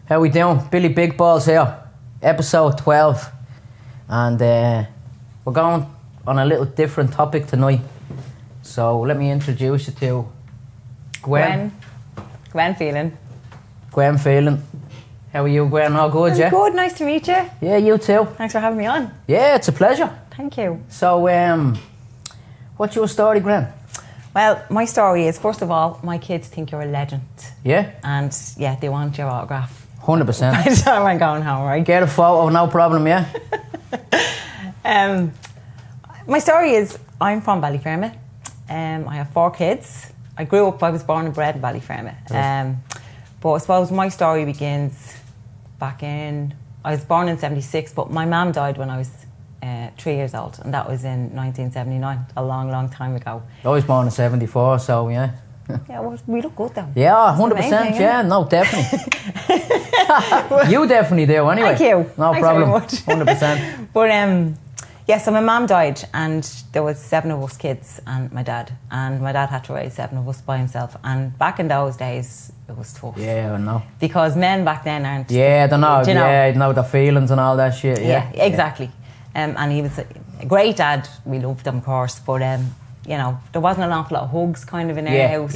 How we doing? Billy Big Balls here, episode 12, and we're going on a little different topic tonight. So let me introduce you to Gwen Phelan. Gwen Phelan. How are you, Gwen? All good, yeah? Good, nice to meet you. Yeah, you too. Thanks for having me on. Yeah, it's a pleasure. Thank you. So, what's your story, Gwen? Well, my story is, first of all, my kids think you're a legend. Yeah? And yeah, they want your autograph. 100%. By the time I'm going home, right? Get a photo, no problem, yeah? My story is, I'm from Ballyfermot. I have 4 kids. I was born and bred in Ballyfermot. Right. But I suppose my story begins back I was born in 76, but my mum died when I was 3 years old, and that was in 1979, a long, long time ago. I was born in 74, so yeah. Yeah, well, we look good though. Yeah, 100%, yeah, no, definitely. You definitely do, anyway. Thank you. No Thanks problem, very much. 100%. But yeah, so my mum died, and there was 7 of us kids and my dad had to raise 7 of us by himself. And back in those days, it was tough. Yeah, I know. Because men back then aren't. Yeah, I don't know. You know, yeah, know the feelings and all that shit. Yeah, exactly. And he was a great dad. We loved him, of course, but you know, there wasn't an awful lot of hugs kind of in our house.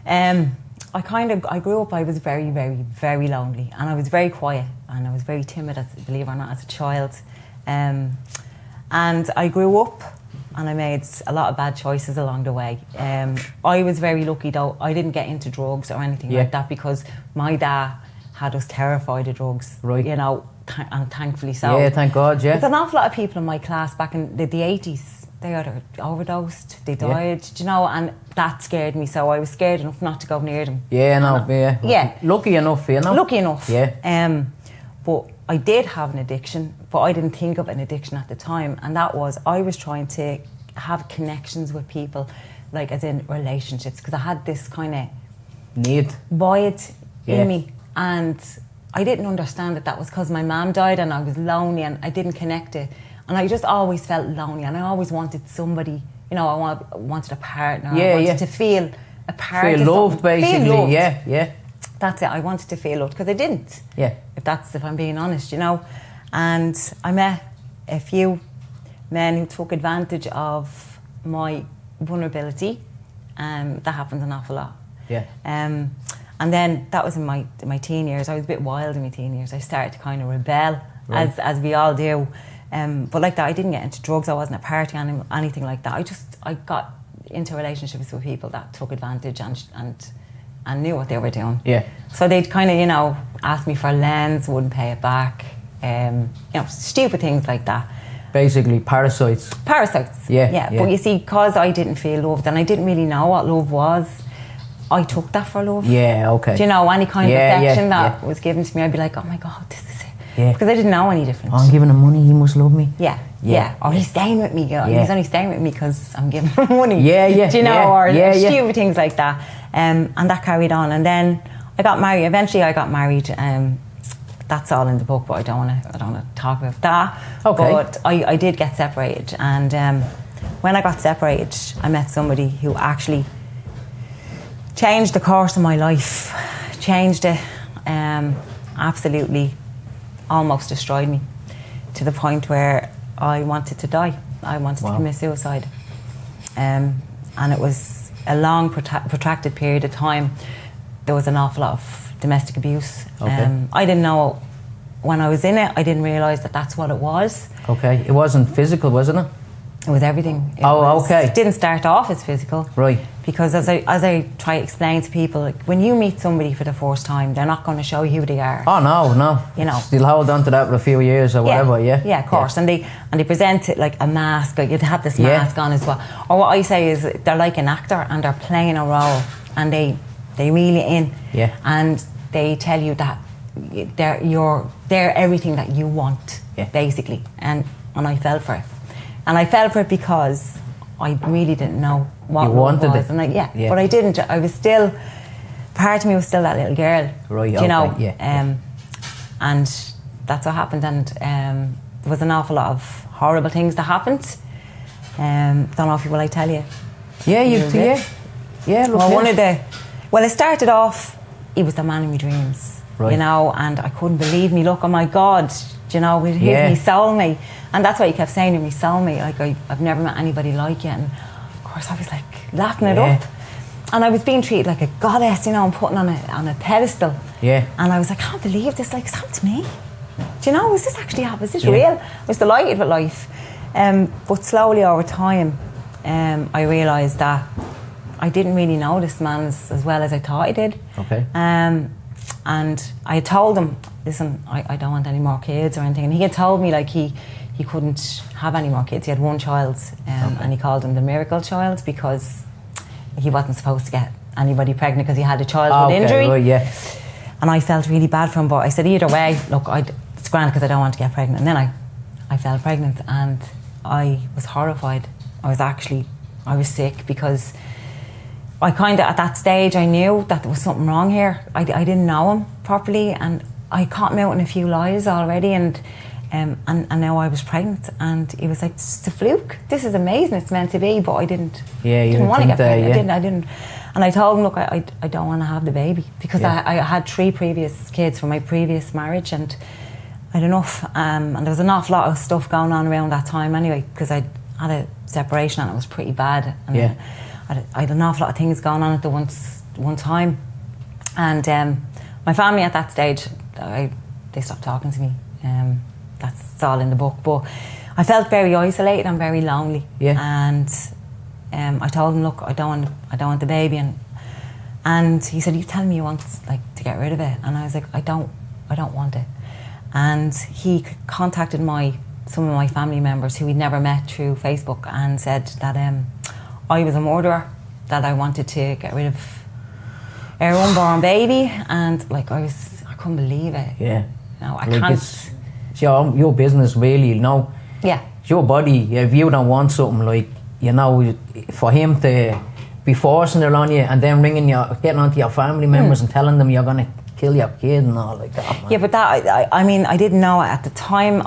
Yeah. I grew up, I was very, very, very lonely, and I was very quiet, and I was very timid, believe it or not, as a child. And I grew up, and I made a lot of bad choices along the way. I was very lucky though, I didn't get into drugs or anything like that, because my dad had us terrified of drugs, right? You know, and thankfully so. Yeah, thank God, yeah. There's an awful lot of people in my class back in the 80s, they either overdosed, they died, you know, and that scared me, so I was scared enough not to go near them. Yeah, no, yeah. Yeah. Lucky enough, you know. Lucky enough. Yeah. But I did have an addiction, but I didn't think of an addiction at the time, and that was, I was trying to have connections with people, like as in relationships, because I had this kind of void in me, and I didn't understand that was because my mum died and I was lonely and I didn't connect it, and I just always felt lonely, and I always wanted somebody, you know, I wanted a partner. I wanted to feel a part feel of loved, something. basically. Feel loved. Yeah. That's it. I wanted to feel loved because I didn't. Yeah. If I'm being honest, you know. And I met a few men who took advantage of my vulnerability. That happens an awful lot. Yeah. And then that was in my teen years. I was a bit wild in my teen years. I started to kind of rebel, right, as we all do. But like that, I didn't get into drugs. I wasn't a party animal, anything like that. I got into relationships with people that took advantage and knew what they were doing. Yeah. So they'd kind of, you know, ask me for lens, wouldn't pay it back. You know, stupid things like that. Basically, parasites. Yeah. But you see, because I didn't feel loved and I didn't really know what love was, I took that for love. Yeah, okay. Do you know, any kind of affection that was given to me, I'd be like, oh my God, this is it. Yeah. Because I didn't know any different. Oh, I'm giving him money, he must love me. Yeah. Or he's staying with me. He's only staying with me because I'm giving him money. Yeah. Do you know, or stupid things like that. And that carried on. And then I got married. Eventually I got married. That's all in the book, but I don't want to talk about that. Okay. But I did get separated. And when I got separated, I met somebody who actually changed the course of my life. Changed it. Absolutely almost destroyed me, to the point where I wanted to die. I wanted to commit suicide. And it was a long, protracted period of time. There was an awful lot of domestic abuse. Okay. I didn't know, when I was in it, I didn't realise that that's what it was. Okay. It wasn't physical, wasn't it? It was everything. It didn't start off as physical. Right. Because as I try to explain to people, like, when you meet somebody for the first time, they're not going to show you who they are. Oh no. You know, they'll hold on to that for a few years or whatever. Yeah, of course. Yeah. And they present it like a mask. Like, you'd have this mask on as well. Or what I say is, they're like an actor and they're playing a role, and they reel you in. Yeah. And they tell you that they're everything that you want, basically. And I fell for it. And I fell for it because I really didn't know what love was. And but I didn't. I was still, part of me was still that little girl. Right, you know? Yeah. And that's what happened. And there was an awful lot of horrible things that happened. Don't know if will I tell you. Yeah. Well, it started off, he was the man of my dreams. you know, and I couldn't believe me. Look, oh my God, you know, he's me soulmate. And that's what he kept saying to me, soulmate. Like, I've never met anybody like you. And of course, I was like laughing it up. And I was being treated like a goddess, you know, and put on a pedestal. Yeah. And I was like, I can't believe this. Like, it's happened to me. Do you know, is this actually happening? Is this real? I was delighted with life. But slowly over time, I realised that I didn't really know this man as well as I thought I did. Okay. And I told him, listen, I don't want any more kids or anything. And he had told me like he couldn't have any more kids. He had one child, and he called him the miracle child because he wasn't supposed to get anybody pregnant because he had a childhood injury. Right, yeah. And I felt really bad for him, but I said either way, look, it's grand because I don't want to get pregnant. And then I fell pregnant and I was horrified. I was sick because I kind of, at that stage, I knew that there was something wrong here. I didn't know him properly, and I caught him out in a few lies already, and now I was pregnant, and he was like, it's a fluke. This is amazing. It's meant to be, but I didn't. Yeah, you didn't want to get pregnant. I didn't. And I told him, look, I don't want to have the baby because I had 3 previous kids from my previous marriage, and I had enough. And there was an awful lot of stuff going on around that time anyway, because I had a separation and it was pretty bad. And I had an awful lot of things going on at the one time. And my family at that stage, they stopped talking to me. That's all in the book. But I felt very isolated and very lonely. Yeah. And I told him, look, I don't want the baby. And he said, you tell me you want to get rid of it. And I was like, I don't want it. And he contacted some of my family members who he'd never met through Facebook and said that I was a murderer, that I wanted to get rid of our unborn baby, and I couldn't believe it. Yeah. No, I can't. It's your business, really, you know. Yeah. It's your body. If you don't want something, you know, for him to be forcing it on you and then getting onto your family members and telling them you're gonna kill your kid and all like that, man. Yeah, but that, I mean, I didn't know at the time.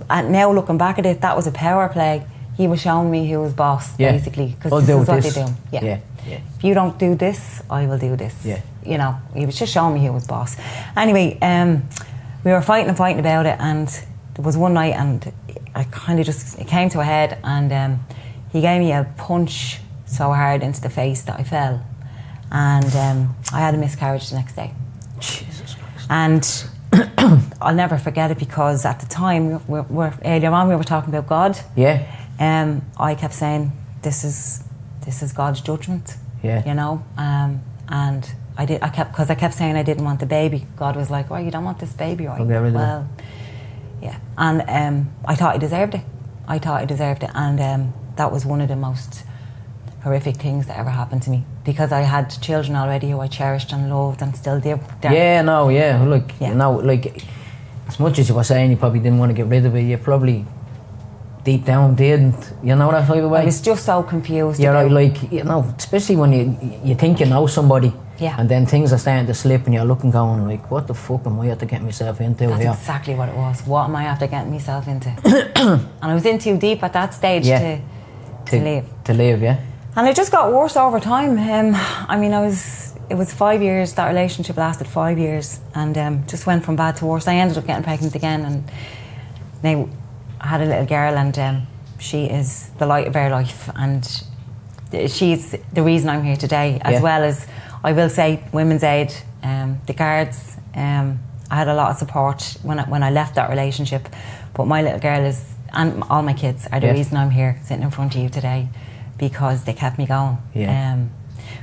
Now looking back at it, that was a power play. He was showing me who was boss, basically, because this is what they do. Yeah. If you don't do this, I will do this. Yeah. You know, he was just showing me who was boss. Anyway, we were fighting about it, and there was one night, and I kind of it came to a head, and he gave me a punch so hard into the face that I fell, and I had a miscarriage the next day. Jesus Christ. And I'll never forget it because at the time, earlier on we were talking about God. Yeah. I kept saying, this is God's judgment. Yeah. You know, and I kept saying I didn't want the baby. God was like, well, you don't want this baby, right? Well, yeah. And I thought I deserved it. And that was one of the most horrific things that ever happened to me, because I had children already who I cherished and loved and still do. Yeah, no, yeah. Look, you know, like, as much as you were saying you probably didn't want to get rid of it, you probably deep down didn't, you know, that type of way. I was just so confused. Yeah, like, you know, especially when you think you know somebody, and then things are starting to slip and you're looking going like, what the fuck am I have to get myself into? That's exactly what it was. What am I after getting myself into? And I was in too deep at that stage to leave. To leave, yeah. And it just got worse over time. I mean, it was 5 years, that relationship lasted 5 years, and just went from bad to worse. I ended up getting pregnant again, and now I had a little girl, and she is the light of our life, and she's the reason I'm here today, as well as, I will say, Women's Aid, the guards. I had a lot of support when I left that relationship, but my little girl and all my kids are the reason I'm here sitting in front of you today, because they kept me going. Yeah.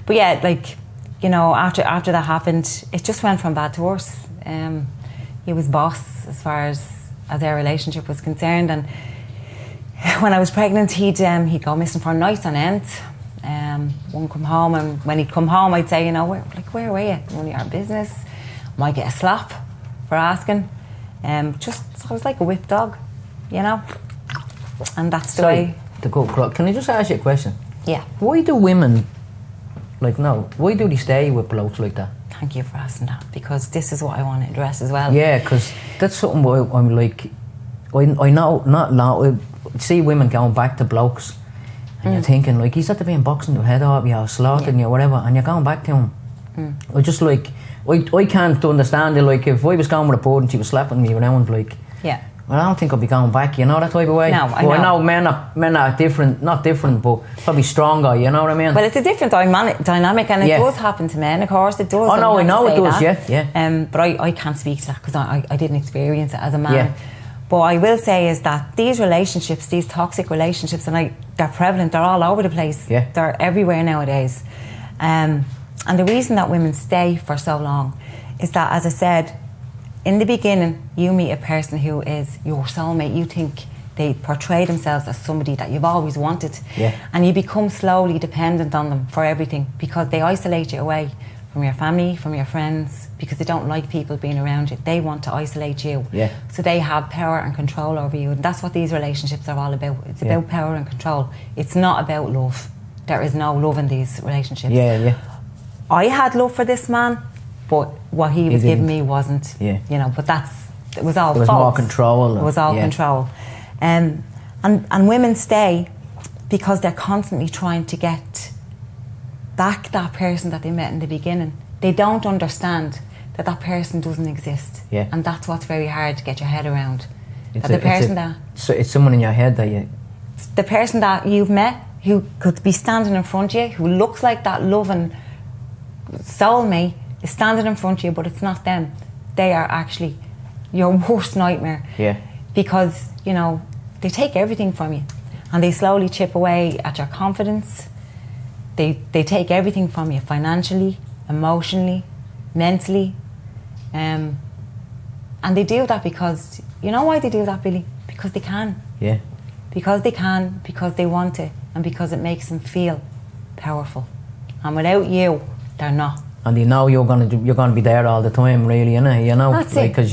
But yeah, like, you know, after that happened, it just went from bad to worse. He was boss as far as our relationship was concerned, and when I was pregnant, he'd go missing for nights on end. Wouldn't come home, and when he'd come home, I'd say, you know, where were you? None of your business. Might get a slap for asking. I was like a whipped dog, you know. And that's the way. Can I just ask you a question? Yeah. Why do women, why do they stay with blokes like that? Thank you for asking that, because this is what I want to address as well. Yeah, because that's something I'm like, I know, I see women going back to blokes, and you're thinking, like, he's at the being boxing your head off, you're slaughtering you, whatever, and you're going back to him. I just like, I can't understand it. Like, if I was going with a board and she was slapping me around, like, Yeah. well, I don't think I'd be going back, you know, that type of way. No, I know men are different, not different, but probably stronger, you know what I mean? Well, it's a different dynamic, and it Yeah. does happen to men, of course, it does. Oh, no, I know it does, that. yeah. But I can't speak to that because I didn't experience it as a man. Yeah. But I will say is that these relationships, these toxic relationships, and they're prevalent, they're all over the place. Yeah. They're everywhere nowadays. And the reason that women stay for so long is that, as I said, in the beginning, you meet a person who is your soulmate. You think they portray themselves as somebody that you've always wanted. Yeah. And you become slowly dependent on them for everything because they isolate you away from your family, from your friends, because they don't like people being around you. They want to isolate you. Yeah. So they have power and control over you. And that's what these relationships are all about. It's about power and control. It's not about love. There is no love in these relationships. Yeah. I had love for this man, but what he was giving me wasn't. Yeah. You know, but it was all There was false. more control. It was all control. And women stay because they're constantly trying to get back that person that they met in the beginning. They don't understand that person doesn't exist. Yeah. And that's what's very hard to get your head around. So it's someone in your head that you... The person that you've met who could be standing in front of you, who looks like that loving soulmate, is standing in front of you, but it's not them. They are actually your worst nightmare. Yeah. Because, you know, they take everything from you and they slowly chip away at your confidence. They take everything from you financially, emotionally, mentally. And they do that because, you know why they do that, Billy? Because they can. Yeah. Because they can, because they want to, and because it makes them feel powerful. And without you, they're not. And you know you're gonna be there all the time, really, innit? You know, that's like, because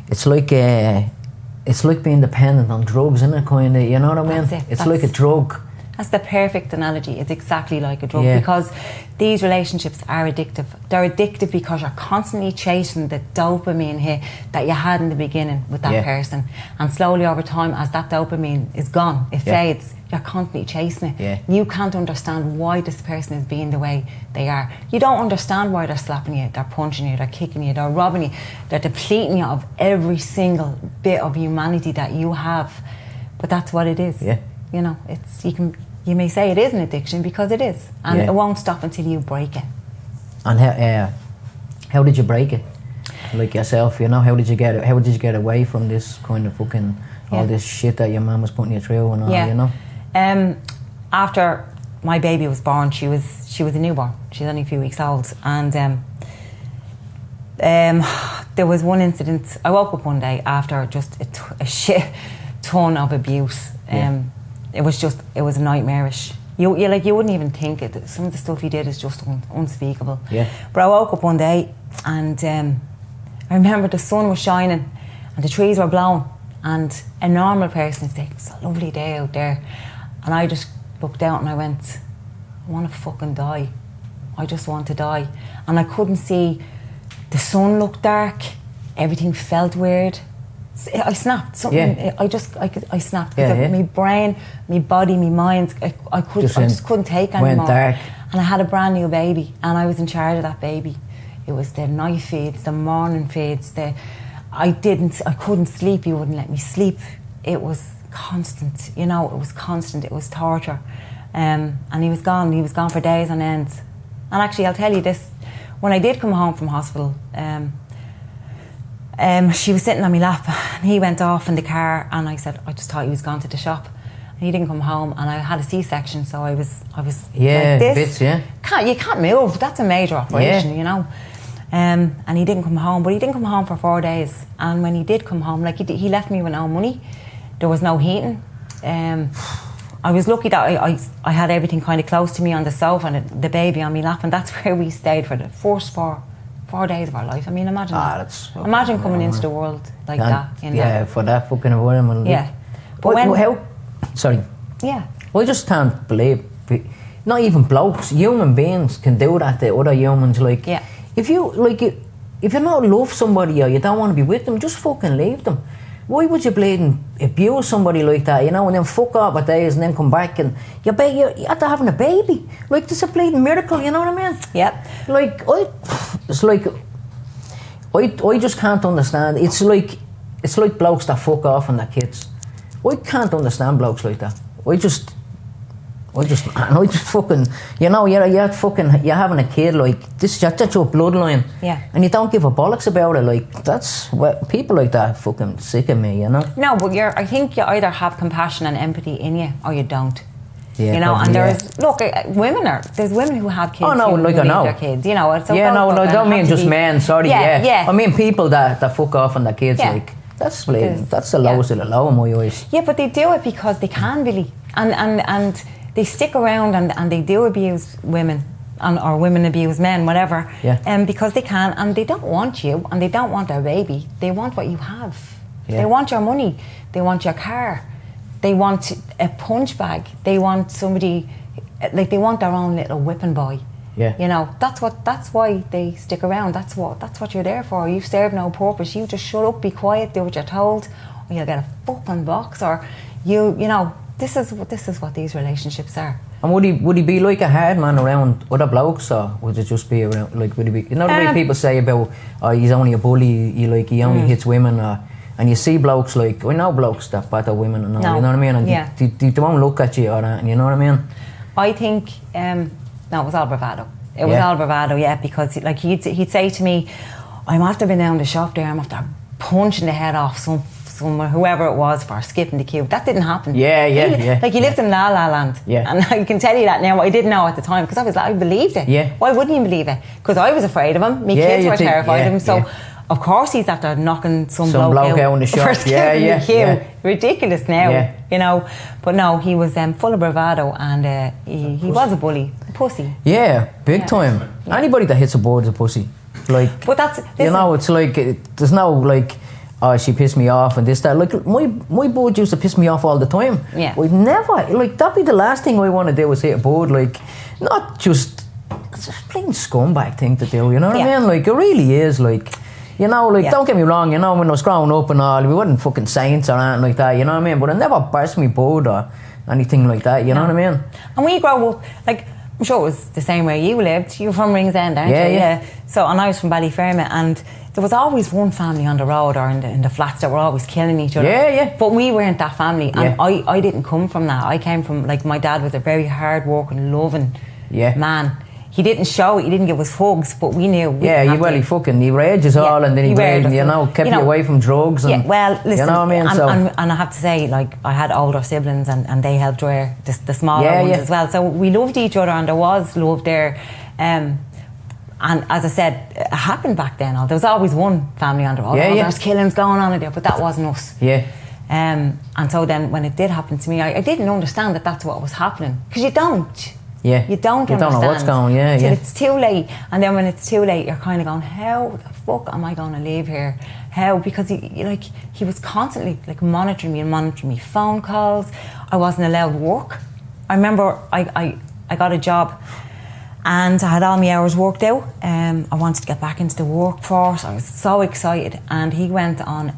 it's like being dependent on drugs, isn't it? Kind of, you know what I mean? It's like a drug. That's the perfect analogy. It's exactly like a drug because these relationships are addictive. They're addictive because you're constantly chasing the dopamine hit that you had in the beginning with that person. And slowly over time, as that dopamine is gone, it fades, you're constantly chasing it. Yeah. You can't understand why this person is being the way they are. You don't understand why they're slapping you, they're punching you, they're kicking you, they're robbing you, they're depleting you of every single bit of humanity that you have. But that's what it is. Yeah. You know, you may say it is an addiction because it is, and it won't stop until you break it. And how did you break it? Like yourself, you know, how did you get away from this kind of fucking all this shit that your mum was putting you through and all, you know? After my baby was born, she was a newborn. She's only a few weeks old, and there was one incident. I woke up one day after just a shit ton of abuse. It was nightmarish. You wouldn't even think it. Some of the stuff he did is just unspeakable. Yeah. But I woke up one day and I remember the sun was shining and the trees were blowing, and a normal person would say, it's a lovely day out there. And I just looked out and I went, I want to fucking die. I just want to die. And I couldn't see. The sun looked dark. Everything felt weird. I snapped. I snapped. My brain, my body, my mind, I just couldn't take anymore. Went dark. And I had a brand new baby, and I was in charge of that baby. It was the night feeds, the morning feeds. I couldn't sleep. He wouldn't let me sleep. It was constant. You know, it was constant. It was torture. And he was gone. He was gone for days on end. And actually, I'll tell you this: when I did come home from hospital. She was sitting on my lap and he went off in the car, and I said, I just thought he was gone to the shop. And he didn't come home, and I had a C-section, so I was like this. You can't move. That's a major operation, you know. And he didn't come home, but he didn't come home for 4 days. And when he did come home, like he left me with no money. There was no heating. I was lucky that I had everything kind of close to me on the sofa and the baby on my lap, and that's where we stayed for the first 4 days of our life. I mean, imagine imagine coming into the world like that. For that fucking environment. Yeah. But sorry. Yeah. I just can't believe, not even blokes, human beings can do that to other humans. Like, if you're not love somebody or you don't want to be with them, just fucking leave them. why would you bleeding abuse somebody like that, you know, and then fuck off for days and then come back and you're after having a baby. Like, this is a bleeding miracle, you know what I mean? Yep. Like, I just can't understand. It's like blokes that fuck off on their kids. I can't understand blokes like that. I just fucking, you know, you're having a kid, like, that's your bloodline. Yeah. And you don't give a bollocks about it, like, that's what people like that fucking sick of me, you know? No, but I think you either have compassion and empathy in you or you don't. Yeah, you know, probably, and there's women who have kids. Oh no, who like I know. Their kids, you know. So yeah, no, I don't mean just men. Sorry, yeah. I mean people that fuck off on their kids. Yeah. Like, that's bleeding. That's the lowest of the low in my eyes. Yeah, but they do it because they can, really, and they stick around and they do abuse women, or women abuse men, whatever. Yeah. Because they can, and they don't want you, and they don't want their baby. They want what you have. Yeah. They want your money. They want your car. They want a punch bag. They want somebody, like, they want their own little whipping boy. Yeah. You know, that's why they stick around. That's what you're there for. You serve no purpose. You just shut up, be quiet, do what you're told, or you'll get a fucking box, or you know, this is what these relationships are. And would he be like a hard man around other blokes, or would it just be around, like, would he be, you know the way people say about, he's only a bully, he only hits women, and you see blokes, like, I know blokes that batter women and all, you know what I mean? And they won't look at you or that, you know what I mean? I think, no, it was all bravado. It was all bravado, yeah, because, like, he'd say to me, I'm after being down the shop there, I'm after punching the head off someone, whoever it was, for skipping the queue. That didn't happen. Yeah. Like, he lived in La La Land. Yeah. And I can tell you that now. I didn't know at the time, because I believed it. Yeah. Why wouldn't you believe it? Because I was afraid of him. My kids were terrified of him. So, of course, he's after knocking some bloke out in the shop. for skipping the queue. Yeah. Ridiculous now, you know. But no, he was full of bravado, and he was a bully, a pussy. Yeah, big time. Yeah. Anybody that hits a board is a pussy. Like, but that's, you know, it's like, there's no, like, oh, she pissed me off and this, that. Like, my board used to piss me off all the time. Yeah. I'd never, like, that'd be the last thing I want to do is hit a board. Like, not just, it's a plain scumbag thing to do, you know what I mean? Like, it really is, like, you know, like, don't get me wrong, you know, when I was growing up and all, we weren't fucking saints or anything like that, you know what I mean? But I never burst me board or anything like that, you know what I mean? And when you grow up, like, I'm sure it was the same way you lived. You were from Ringsend, aren't you? Yeah. So, and I was from Ballyfermot, and there was always one family on the road or in the flats that were always killing each other. Yeah. But we weren't that family, and I didn't come from that. I came from, like, my dad was a very hard-working, loving man. He didn't show it, he didn't give us hugs, but we knew. He raged us all, and then he kept you away from drugs. And, well, listen, you know what I mean? And I have to say, like, I had older siblings, and they helped rear the smaller ones as well. So we loved each other, and there was love there. And as I said, it happened back then. There was always one family on the road. There's killings going on in there, but that wasn't us. And so then when it did happen to me, I didn't understand that that's what was happening, because you don't. You don't understand. Know what's going on, till it's too late. And then when it's too late, you're kind of going, how the fuck am I going to leave here? How? Because he was constantly, like, monitoring me, phone calls. I wasn't allowed work. I remember I got a job and I had all my hours worked out. I wanted to get back into the workforce. I was so excited, and he went on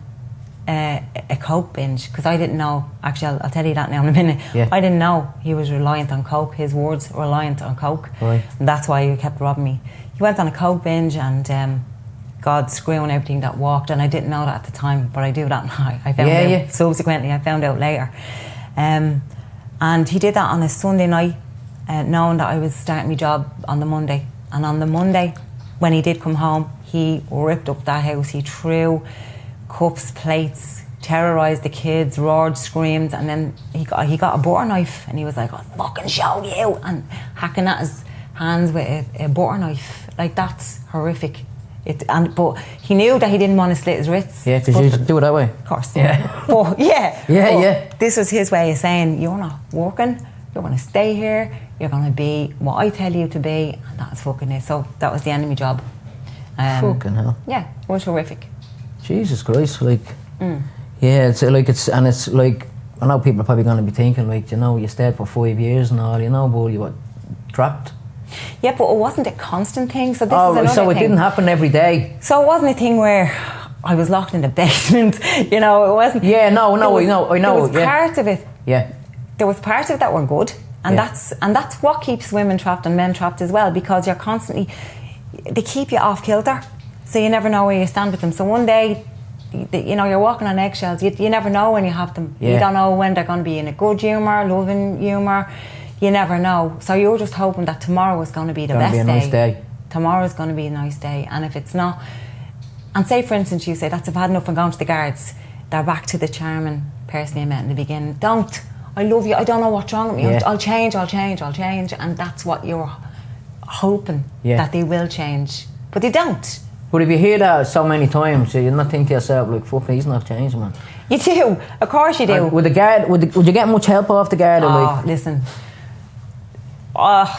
a coke binge, because I didn't know. Actually, I'll tell you that now in a minute. I didn't know he was reliant on coke. His words, reliant on coke. Right. And that's why he kept robbing me. He went on a coke binge, and God screwing everything that walked, and I didn't know that at the time, but I do that now. I found out subsequently. I found out later. And he did that on a Sunday night, knowing that I was starting my job on the Monday. And on the Monday, when he did come home, he ripped up that house. He threw cups, plates, terrorised the kids, roared, screamed, and then he got a butter knife, and he was like, I'll fucking show you, and hacking at his hands with a butter knife. Like, that's horrific. But he knew that he didn't want to slit his wrists. Yeah, because you should do it that way. Of course. Yeah. But yeah. This was his way of saying, you're not working, you're going to stay here, you're going to be what I tell you to be, and that's fucking it. So that was the end of my job. Fucking hell. Yeah, it was horrific. Jesus Christ, like, it's like, I know people are probably going to be thinking, like, you know, you stayed for 5 years and all, you know, but you were trapped. Yeah, but it wasn't a constant thing, so this is another thing. So it didn't happen every day? So it wasn't a thing where I was locked in the basement. You know, it wasn't. Yeah, no, I know. There was part of it. Yeah. There was parts of it that were good, and that's what keeps women trapped and men trapped as well, because you're constantly, they keep you off kilter, so you never know where you stand with them. So one day, you know, you're walking on eggshells. You never know when you have them. You don't know when they're going to be in a good humour, loving humour. You never know. So you're just hoping that tomorrow is going to be the best day. Nice day. Tomorrow's going to be a nice day, and if it's not, and say for instance you say, that's I've had enough and going to the guards, they're back to the charming person you met in the beginning. I love you, I don't know what's wrong with me, I'll change, and that's what you're hoping, that they will change, but they don't. But if you hear that so many times, you're not thinking to yourself, like, fuck, he's not changing, man. You do, of course you do. Would the guard, would you get much help off the guard? Listen,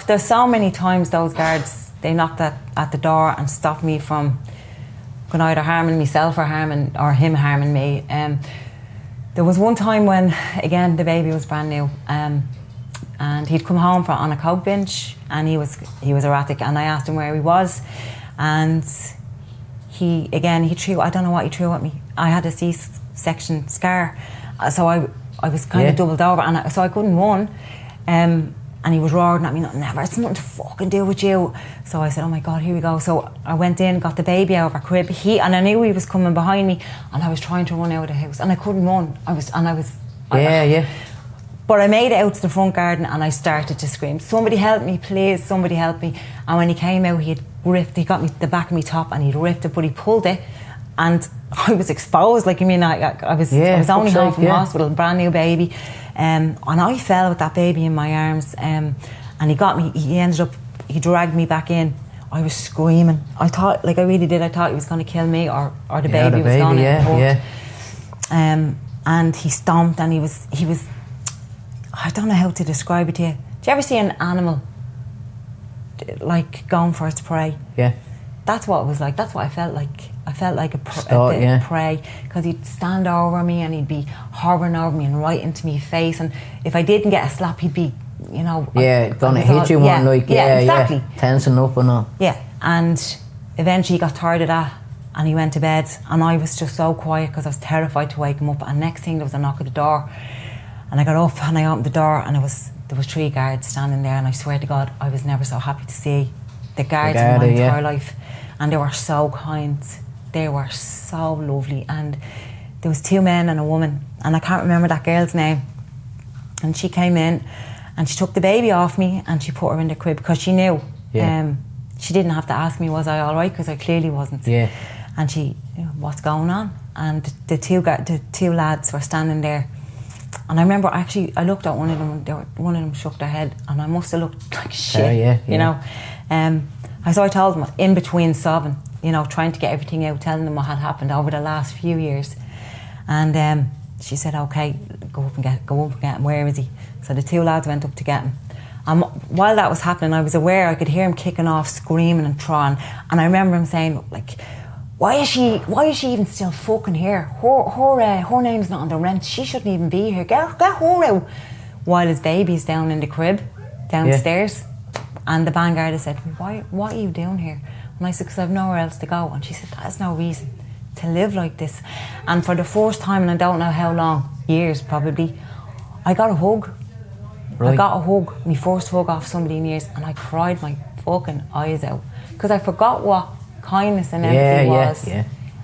there's so many times those guards, they knocked at the door and stopped me from going either harming myself or him harming me. There was one time when, again, the baby was brand new, and he'd come home on a coke bench, and he was erratic, and I asked him where he was, and he threw, I don't know what he threw at me. I had a C-section scar, so I was kind of doubled over, and so I couldn't run, and he was roaring at me, never, it's nothing to fucking do with you. So I said, oh my God, here we go. So I went in, got the baby out of our crib, and I knew he was coming behind me, and I was trying to run out of the house, and I couldn't run. But I made it out to the front garden, and I started to scream, somebody help me, please, somebody help me. And when he came out, he got me the back of my top, and he'd ripped it, but he pulled it, and I was exposed. Like, I mean, I was only home from hospital, brand new baby, and I fell with that baby in my arms, and he got me. He dragged me back in. I was screaming. I thought, like, I really did. I thought he was going to kill me, or the baby was going to hurt. And he stomped, and he was. I don't know how to describe it to you. Do you ever see an animal like going for its prey? Yeah. That's what it was like. That's what I felt like. I felt like a prey, because he'd stand over me and he'd be hovering over me and right into my face, and if I didn't get a slap, he'd be, you know, gonna hit you one, like, exactly, tensing up and all. Yeah, and eventually he got tired of that, and he went to bed, and I was just so quiet because I was terrified to wake him up. And next thing, there was a knock at the door, and I got up and I opened the door, and there was 3 guards standing there, and I swear to God, I was never so happy to see the guards in my entire life, and they were so kind. They were so lovely, and there was 2 men and a woman, and I can't remember that girl's name. And she came in, and she took the baby off me, and she put her in the crib, because she knew. She didn't have to ask me, was I all right, because I clearly wasn't. Yeah. And she, what's going on? And the two lads were standing there, and I remember actually I looked at one of them. One of them shook their head, and I must have looked like shit. You know. So I told them, in between sobbing, you know, trying to get everything out, telling them what had happened over the last few years. And she said, okay, go up and get him. Where is he? So the 2 lads went up to get him. And while that was happening, I was aware, I could hear him kicking off, screaming and trying. And I remember him saying, like, why is she even still fucking here? Her name's not on the rent. She shouldn't even be here. Get her out. While his baby's down in the crib, downstairs. And the vanguard said, what are you doing here? And I said, because I've nowhere else to go. And she said, that's no reason to live like this. And for the first time, and I don't know how long, years probably, I got a hug. Right. I got a hug, my first hug off somebody in years, and I cried my fucking eyes out, because I forgot what kindness and empathy was.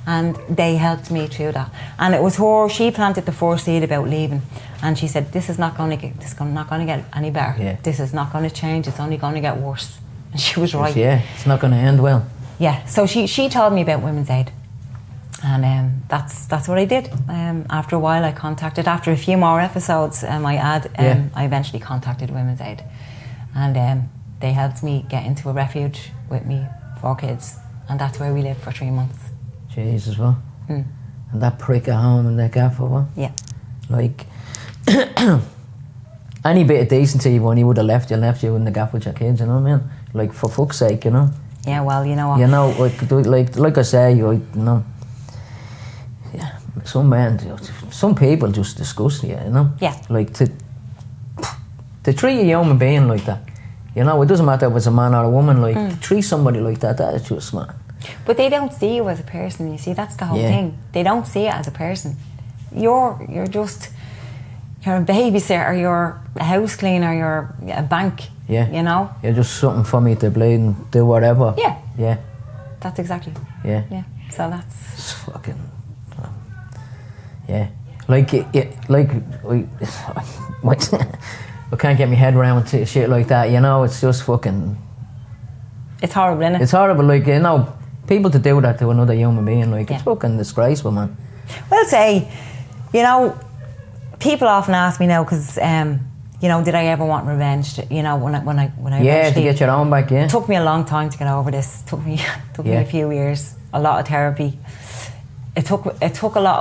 And they helped me through that. And it was her, she planted the first seed about leaving, and she said, this is not going to get any better. This is not going to change, it's only going to get worse. And she was right. It's not going to end well. Yeah, so she told me about Women's Aid, and that's what I did. After a while, after a few more episodes, I eventually contacted Women's Aid, and they helped me get into a refuge with me 4 kids, and that's where we lived for 3 months. Jesus, what? And that prick at home and that gaffer, what? Yeah. Like, any bit of decency when he would have left you in the gaff with your kids, you know what I mean? Like, for fuck's sake, you know? Yeah, well, you know what? You know, like I say, you know, some people just disgust you, you know? Yeah. Like, to treat a human being like that, you know, it doesn't matter if it's a man or a woman, like, to treat somebody like that is just, man. But they don't see you as a person, you see, that's the whole thing. They don't see it as a person. You're a babysitter, you're a house cleaner, you're a bank, you know? You're just something for me to bleed and do whatever. Yeah. That's exactly. Yeah. So that's... It's fucking... Yeah. Like, I can't get my head around shit like that, you know? It's just fucking... It's horrible, isn't it? It's horrible, like, you know, people to do that to another human being, like, it's fucking disgraceful, man. Well, say, you know, people often ask me now, because, you know, did I ever want revenge? You know, when I to get your own back, It took me a long time to get over this. It took me a few years, a lot of therapy. It took a lot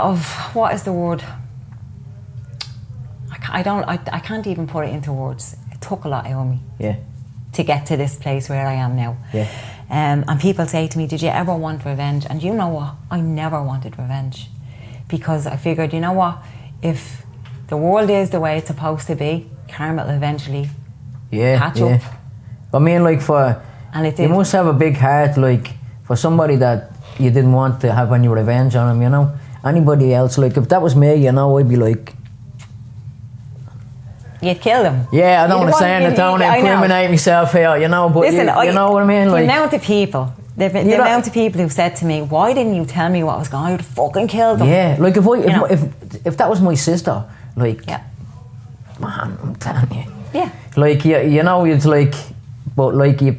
of what is the word? I can't even put it into words. It took a lot out of me. To get to this place where I am now. And people say to me, did you ever want revenge? And you know what? I never wanted revenge. Because I figured, you know what? If the world is the way it's supposed to be, karma will eventually catch up. I mean, like, you must have a big heart, like, for somebody that you didn't want to have any revenge on him, you know? Anybody else, like, if that was me, you know, I'd be like... You'd kill them. Yeah, I don't want to say it, I don't want to incriminate myself here, you know, but listen, you know what I mean? Like, the amount of people who've said to me, why didn't you tell me what was going on? I'd fucking kill them. Yeah, like, if that was my sister, like, man, I'm telling you. Yeah. Like, you know, it's like, but like, you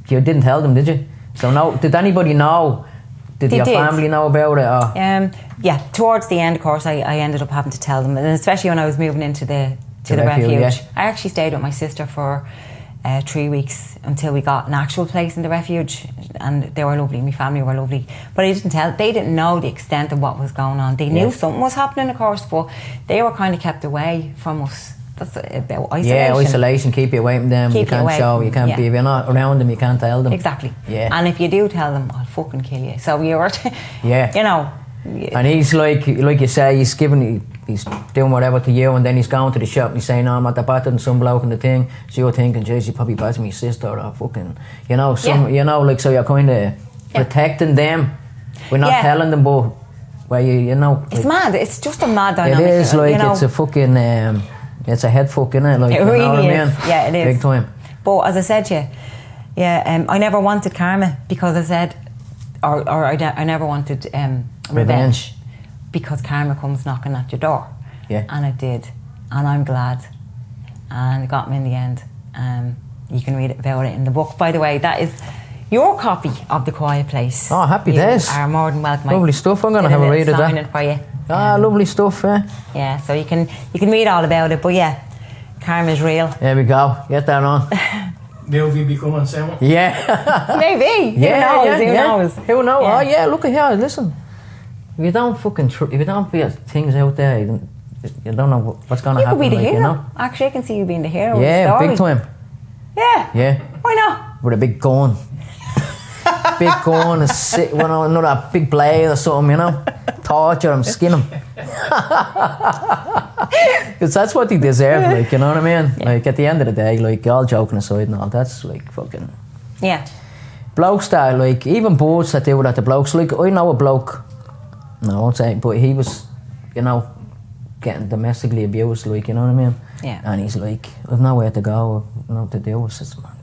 didn't tell them, did you? So no, did anybody know? Did your family know about it? Or? Yeah, towards the end, of course, I ended up having to tell them, and especially when I was moving into the refuge. I actually stayed with my sister for 3 weeks until we got an actual place in the refuge, and they were lovely, my family were lovely, but they didn't know the extent of what was going on. They knew something was happening, of course, but they were kind of kept away from us. That's about isolation. Yeah, isolation, keep you away from them, you can't show, you can't be, if you're not around them, you can't tell them. Exactly. Yeah. And if you do tell them, I'll fucking kill you. So you're, you know. And he's like you say, he's doing whatever to you, and then he's going to the shop and he's saying, I'm at the batter and some bloke and the thing, so you're thinking, geez, you probably battered my sister or fucking, you know, you know, like, so you're kind of protecting them. We're not telling them, but where you know. It's mad, it's just a mad dynamic. It is, like, you know? it's a fucking, it's a head fuck, innit? Like, it really you know what is. I mean? Yeah, it is. Big time. But as I said to you, I never wanted karma, because I said, or I never wanted revenge, because karma comes knocking at your door. Yeah. And it did, and I'm glad, and it got me in the end. You can read about it in the book. By the way, that is your copy of The Quiet Place. Oh, happy days. You are more than welcome. Lovely stuff. I'm going to have a read of that. For you. Lovely stuff, yeah, so you can read all about it, but yeah, karma's real. There we go. Get that on. Will we become on someone? Yeah. Maybe. Who knows? Who knows? Yeah. Oh yeah, look at here. Listen, if you don't fucking if you don't put things out there, you don't know what's going to happen. You could be the hero. You know? Actually, I can see you being the hero. Yeah, of the story. big time. Yeah. Why not? With a big gun. Big gun, another big blade or something, you know. Torture him, skin him. Because that's what they deserve, like, you know what I mean? Yeah. Like, at the end of the day, like, all joking aside and all, that's like fucking... Yeah. Blokes that, like, even boys that do that to blokes, like, I know a bloke, no, I won't say it, but he was, you know, getting domestically abused, like, you know what I mean? Yeah. And he's like, I've nowhere to go, no to do. I says, man,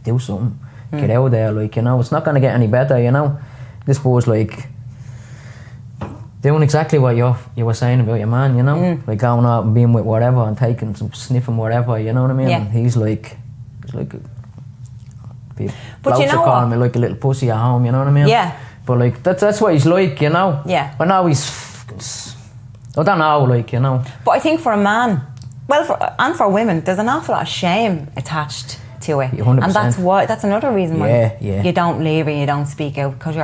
do something. Get out there, like, you know, it's not going to get any better, you know. This boy's like doing exactly what you were saying about your man, you know, like going out and being with whatever and taking some sniffing whatever, you know what I mean? Yeah. And he's like but blokes you know are calling me like a little pussy at home, you know what I mean? Yeah. But like that's what he's like, you know. Yeah. But now he's, I don't know, like, you know. But I think for a man, and for women, there's an awful lot of shame attached to it, 100%. and that's another reason why you don't leave and you don't speak out, because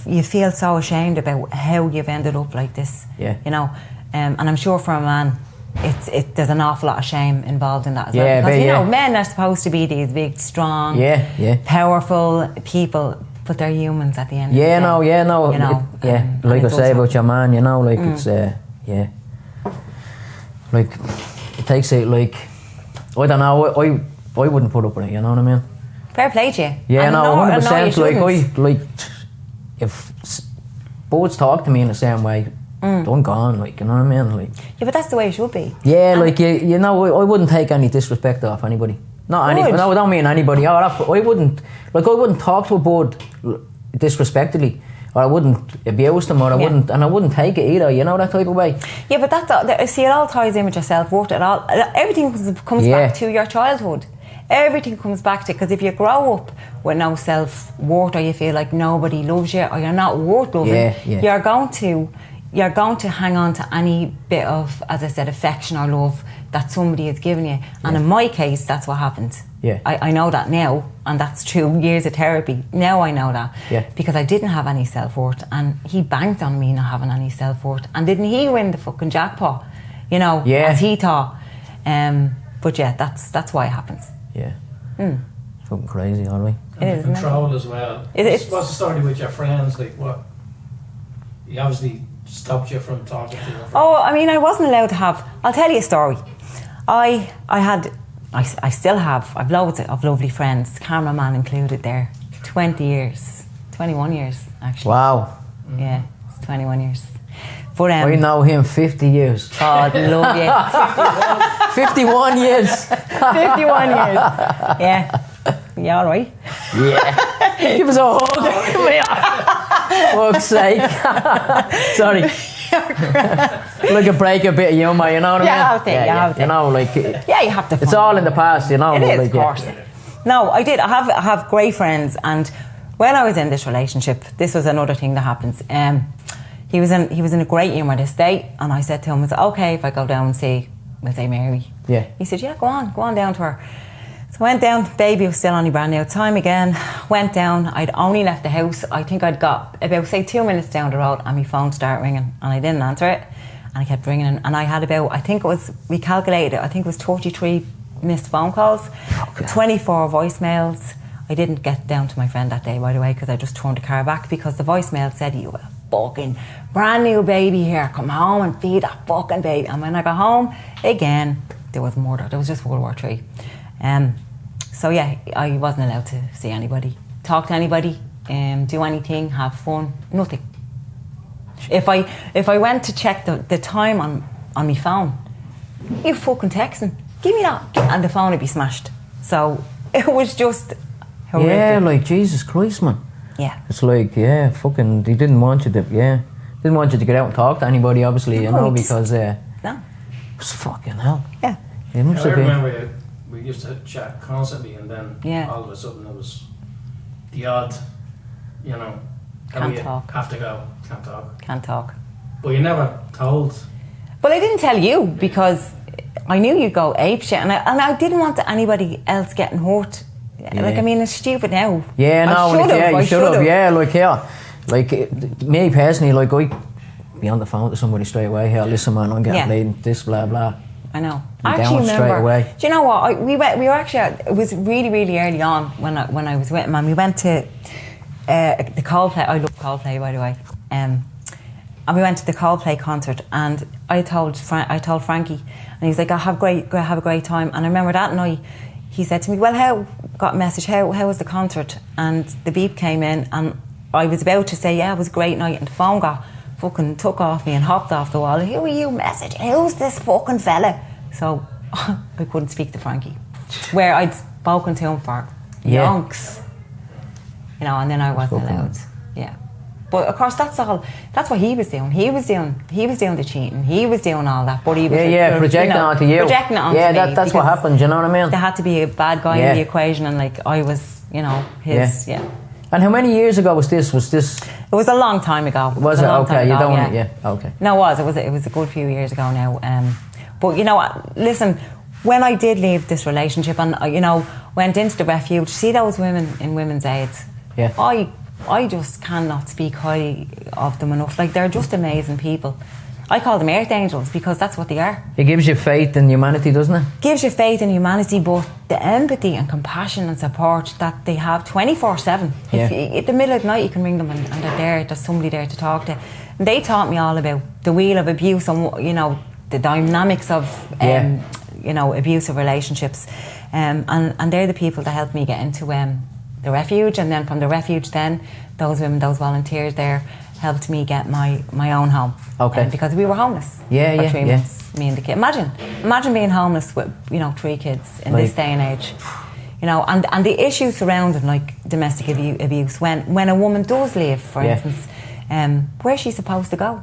you feel so ashamed about how you've ended up like this. Yeah. You know, and I'm sure for a man, there's an awful lot of shame involved in that as well, because you know, men are supposed to be these big, strong, powerful people, but they're humans at the end. of the day. You know, like I say about your man, you know, like it's like it takes it, like, I don't know, I wouldn't put up with it, you know what I mean? Fair play to you. Yeah, And no, no, 100%. Like if boys talk to me in the same way, I'm gone, like, you know what I mean? Like, yeah, but that's the way it should be. yeah, and like, you know, I wouldn't take any disrespect off anybody. Not any, no, I don't mean anybody. I wouldn't talk to a bird disrespectfully. Or I wouldn't abuse them, or I wouldn't take it either, you know, that type of way. Yeah, but see, it all ties in with your self-worth. Everything comes back to your childhood. Everything comes back to, because if you grow up with no self-worth, or you feel like nobody loves you, or you're not worth loving, you're going to hang on to any bit of, as I said, affection or love that somebody has given you. And in my case, that's what happened. Yeah. I know that now, and that's through years of therapy. Now I know that. Yeah. Because I didn't have any self-worth, and he banked on me not having any self-worth. And didn't he win the fucking jackpot? You know, as he thought. But yeah, that's why it happens. Yeah. It's fucking crazy, aren't we? And it is, control as well. What's the story with your friends? Like, what? You obviously stopped you from talking to your friends. Oh, I mean, I wasn't allowed to have... I'll tell you a story. I still have... I've loads of lovely friends, cameraman included there. 20 years. 21 years, actually. Wow. Yeah, it's 21 years. But I know him 50 years. God, love you. 51 years. 51 years. Yeah. You all right? Yeah. Give us a hug. Fuck's sake. Sorry. Like a break a bit of humour, you know what I mean? You have to. You know, like... Yeah, you have to. It's all in the past, you know. It is, like, of course. No, I did. I have great friends, and when I was in this relationship, this was another thing that happens. He was in a great humour this day, and I said to him, "Is it okay if I go down and see, we'll say Mary?" Yeah. He said, "Yeah, go on down to her." So I went down. Baby was still only brand new. Time again. Went down. I'd only left the house. I think I'd got about, say, 2 minutes down the road, and my phone started ringing, and I didn't answer it, and I kept ringing, and I had about, I think it was, we calculated it, I think it was 33 missed phone calls, 24 voicemails. I didn't get down to my friend that day, by the way, because I just turned the car back, because the voicemail said, "You a fucking brand new baby here, come home and feed that fucking baby." And when I got home, again, there was murder. There was just World War III. So yeah, I wasn't allowed to see anybody, talk to anybody, do anything, have fun, nothing. If I went to check the time on my phone, you fucking texting, give me that, and the phone would be smashed. So it was just horrific. Yeah, like, Jesus Christ, man. Yeah. It's like, fucking, they didn't want you to get out and talk to anybody, obviously, you know, because no. It was fucking hell. Yeah. I remember we used to chat constantly, and then all of a sudden it was the odd, you know, can't talk. Have to go, Can't talk. But you never told. Well, I didn't tell you because I knew you'd go apeshit, and I didn't want anybody else getting hurt. Yeah. Like, I mean, it's stupid now. Yeah, no, you should have. Yeah, like me personally, like, I'd be on the phone to somebody straight away. Hey, listen, man, I'm getting played, this, blah, blah. I know. I actually remember. Do you know what? We were actually. It was really, really early on when I was with him, and we went to the Coldplay. I love Coldplay, by the way. And we went to the Coldplay concert, and I told Frankie, and he was like, "I have a great time." And I remember that night, he said to me, "Well, got a message? How was the concert?" And the beep came in, and I was about to say, "Yeah, it was a great night," and the phone got fucking took off me and hopped off the wall. "Who are you messaging? Who's this fucking fella?" So I couldn't speak to Frankie, where I'd spoken to him for yonks, you know, and then I wasn't allowed. Yeah, but of course that's what he was doing. He was doing the cheating. He was doing all that, but he was projecting it onto you. Projecting it onto me. Yeah, that's what happened. You know what I mean? There had to be a bad guy in the equation, and like I was, you know, his. Yeah. And how many years ago was this? It was a long time ago. Was it? Okay, you don't. Yeah. Okay. No, it was a good few years ago now. But you know what? Listen, when I did leave this relationship and you know went into the refuge, see those women in women's aid. Yeah. I just cannot speak highly of them enough. Like, they're just amazing people. I call them earth angels because that's what they are. It gives you faith in humanity, doesn't it? Gives you faith in humanity, but the empathy and compassion and support that they have 24/7. Yeah. At the middle of the night you can ring them and they're there. There's somebody there to talk to. And they taught me all about the wheel of abuse and, you know, the dynamics of abusive relationships, and they're the people that helped me get into the refuge, and then from the refuge, then those women, those volunteers there, helped me get my own home. Okay. Because we were homeless for 3 months, me and the kid. Imagine being homeless with 3 kids in this day and age. And the issues surrounding like domestic abuse, when a woman does leave, for instance, where's she supposed to go?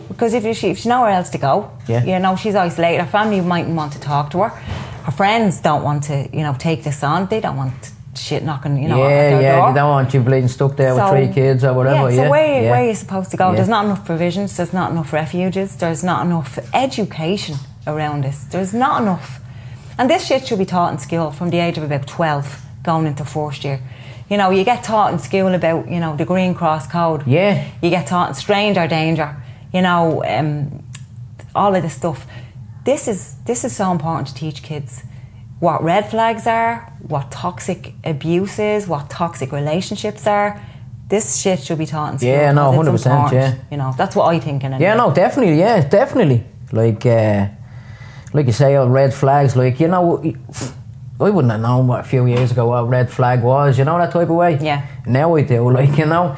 Because if she's nowhere else to go, she's isolated. Her family mightn't want to talk to her. Her friends don't want to, take this on. They don't want shit knocking, at their door. They don't want you bleeding stuck there with 3 kids or whatever. So where are you supposed to go? There's not enough provisions. There's not enough refuges. There's not enough education around this. There's not enough. And this shit should be taught in school from the age of about 12, going into first year. You get taught in school about, the Green Cross Code. Yeah. You get taught in stranger danger. All of this stuff. This is so important to teach kids what red flags are, what toxic abuse is, what toxic relationships are. This shit should be taught in school. Yeah, no, 100%. Yeah, that's what I think. Anyway. Yeah, no, definitely. Yeah, definitely. Like you say, red flags. I wouldn't have known a few years ago what a red flag was. That type of way. Yeah. Now I do.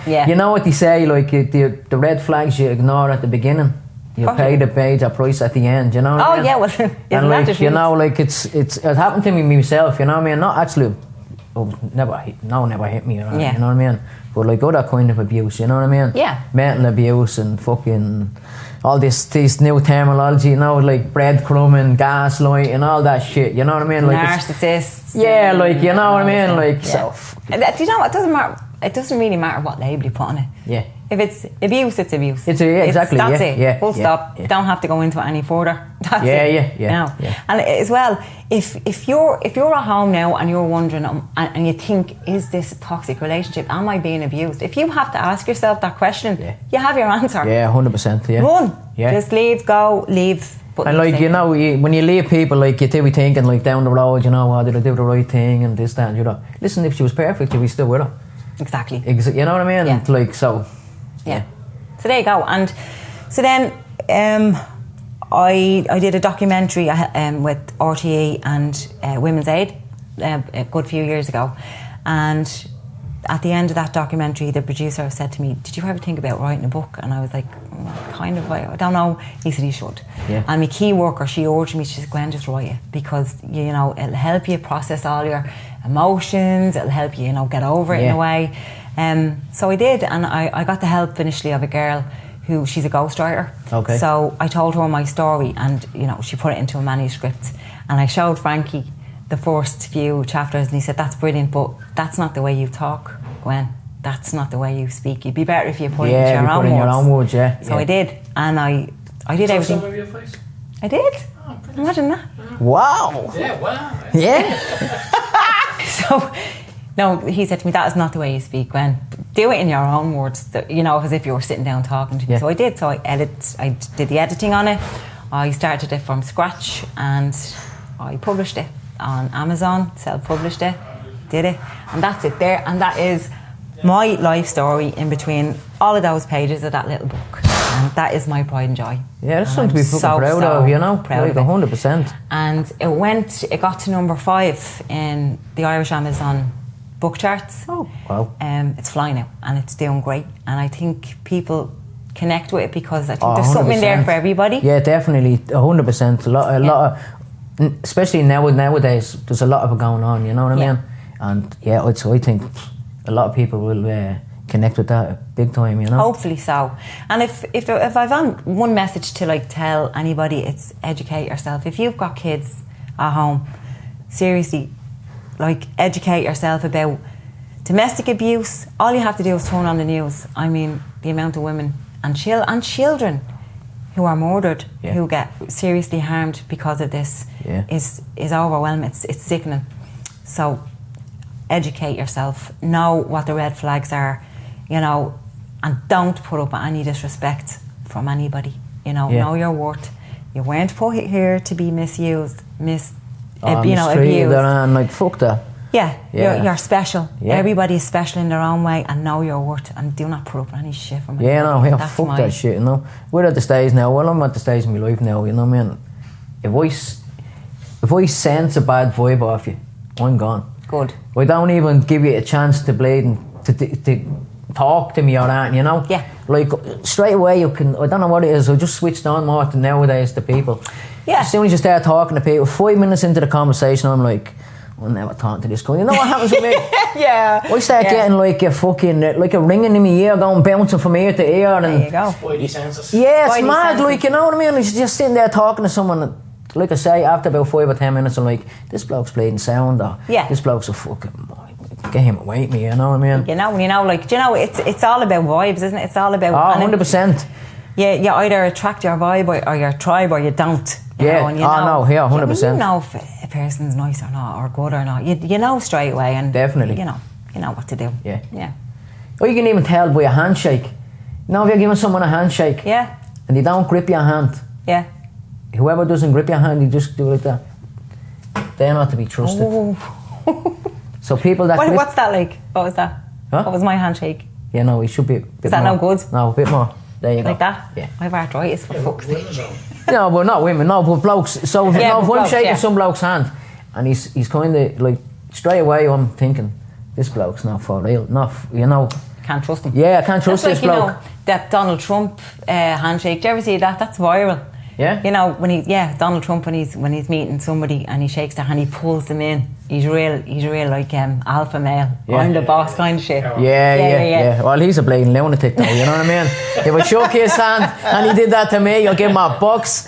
Yeah. You know what they say. The red flags you ignore at the beginning. You pay the price at the end, you know what I mean? Yeah, well, it happened to me myself, you know what I mean? Not actually, never hit me, you know what I mean? But other kind of abuse, you know what I mean? Yeah. Mental abuse and fucking all this new terminology, breadcrumbing, gaslight and all that shit, you know what I mean? Narcissists. Yeah, you know what I mean? So. Do you know what? It doesn't matter. It doesn't really matter what label you put on it. Yeah. If it's abuse, it's abuse. Exactly. That's it. Yeah. Full stop. Yeah. Don't have to go into it any further. That's it. Yeah. And as well, if you're at home now and you're wondering and you think, is this a toxic relationship? Am I being abused? If you have to ask yourself that question, you have your answer. Yeah, 100%. Yeah. Run. Yeah. Just leave. Go. Leave. And when you leave people, you do be thinking down the road, did I do the right thing and this, that, listen, if she was perfect, you'd be still with her. Exactly. You know what I mean? Yeah. So. Yeah. So there you go. And so then I did a documentary with RTE and Women's Aid a good few years ago. And at the end of that documentary, the producer said to me, did you ever think about writing a book? And I was like, kind of, I don't know. He said, you should. Yeah. And my key worker, she urged me, she said, Gwen, just write it, because, it'll help you process all your emotions, it'll help you, get over it in a way. So I did, and I got the help initially of a girl who, she's a ghostwriter. Okay. So I told her my story, and she put it into a manuscript, and I showed Frankie the first few chapters, and he said, that's brilliant, but that's not the way you talk, Gwen. That's not the way you speak. It'd be better if you put it into your own words. So I did, and I did everything. Some of your face? I did. Oh, imagine that. Wow. Yeah, wow. Yeah. So, no, he said to me, that is not the way you speak, Gwen. Do it in your own words, as if you were sitting down talking to me. So I did. So I did the editing on it. I started it from scratch, and I published it on Amazon, self-published it, did it, and that's it there. And that is my life story in between all of those pages of that little book. And that is my pride and joy. Yeah, that's something to be fucking proud of, Proud of 100%. And it got to number 5 in the Irish Amazon book charts. Oh, wow. It's flying now, and it's doing great. And I think people connect with it because I think there's something in there for everybody. Yeah, definitely, 100%. A lot of, especially nowadays, there's a lot of it going on, you know what I mean? And I think a lot of people will connect with that big time, Hopefully so. And if I've one message to tell anybody, it's educate yourself. If you've got kids at home, seriously, educate yourself about domestic abuse. All you have to do is turn on the news. I mean, the amount of women and children who are murdered, who get seriously harmed because of this is overwhelming. It's sickening. So educate yourself, know what the red flags are, and don't put up with any disrespect from anybody. Know your worth. You weren't put here to be misused, abused. And fuck that. Yeah. You're special. Yeah. Everybody is special in their own way, and know your worth, and do not put up with any shit from anybody. Fuck that shit, We're at the stage now, I'm at the stage in my life now, if I sense a bad vibe off you, I'm gone. Good. I don't even give you a chance to bleed and to talk to me or that, you know? Yeah. Like, straight away you can, I don't know what it is, I just switched on more to nowadays to people. Yeah. As soon as you start talking to people, 5 minutes into the conversation, I'm like, I'm never talking to this guy. You know what happens with me? Yeah. I start getting like a fucking, like a ringing in my ear, going bouncing from ear to ear. And there you go. Spidey senses. yeah, it's Spidey mad, senses. like, you know what I mean? It's just sitting there talking to someone, like I say, after about 5 or 10 minutes, I'm like, this bloke's playing sound, or this bloke's a fucking, get him away from me, you know what I mean? You know, like, do you know, it's all about vibes, isn't it? It's all about... Oh, 100%. Yeah, you either attract your vibe or your tribe, or you don't. You Yeah, know, and you no, yeah, 100%. You know if a person's nice or not, or good or not. You know straight away, and definitely. You know what to do. Yeah. Yeah. Or you can even tell by a handshake. You know, if you're giving someone a handshake, Yeah. and they don't grip your hand, Yeah. whoever doesn't grip your hand, you just do it like that. They're not to be trusted. Oh. So people that grip, What's that like? What was that? Huh? What was my handshake? yeah, no, it should be a bit Is that more. no good? No, a bit more. There you go. Like that? Yeah. I have arthritis, for fuck's sake. No, but not women. No, but blokes. So Yeah, if but I'm blokes, shaking yeah. some bloke's hand, and he's kind of like straight away, I'm thinking, this bloke's not for real. Not, you know. Can't trust him. Yeah, I can't trust That's this like, bloke. you know, that Donald Trump handshake. Do you ever see that? That's viral. Yeah. You know, Donald Trump when he's meeting somebody and he shakes their hand, he pulls them in. He's real like alpha male. Yeah. I'm the boss kind of shit. Yeah. Well, he's a blatant lunatic though, you know what I mean? If I shook his hand and he did that to me, I'll give him a box.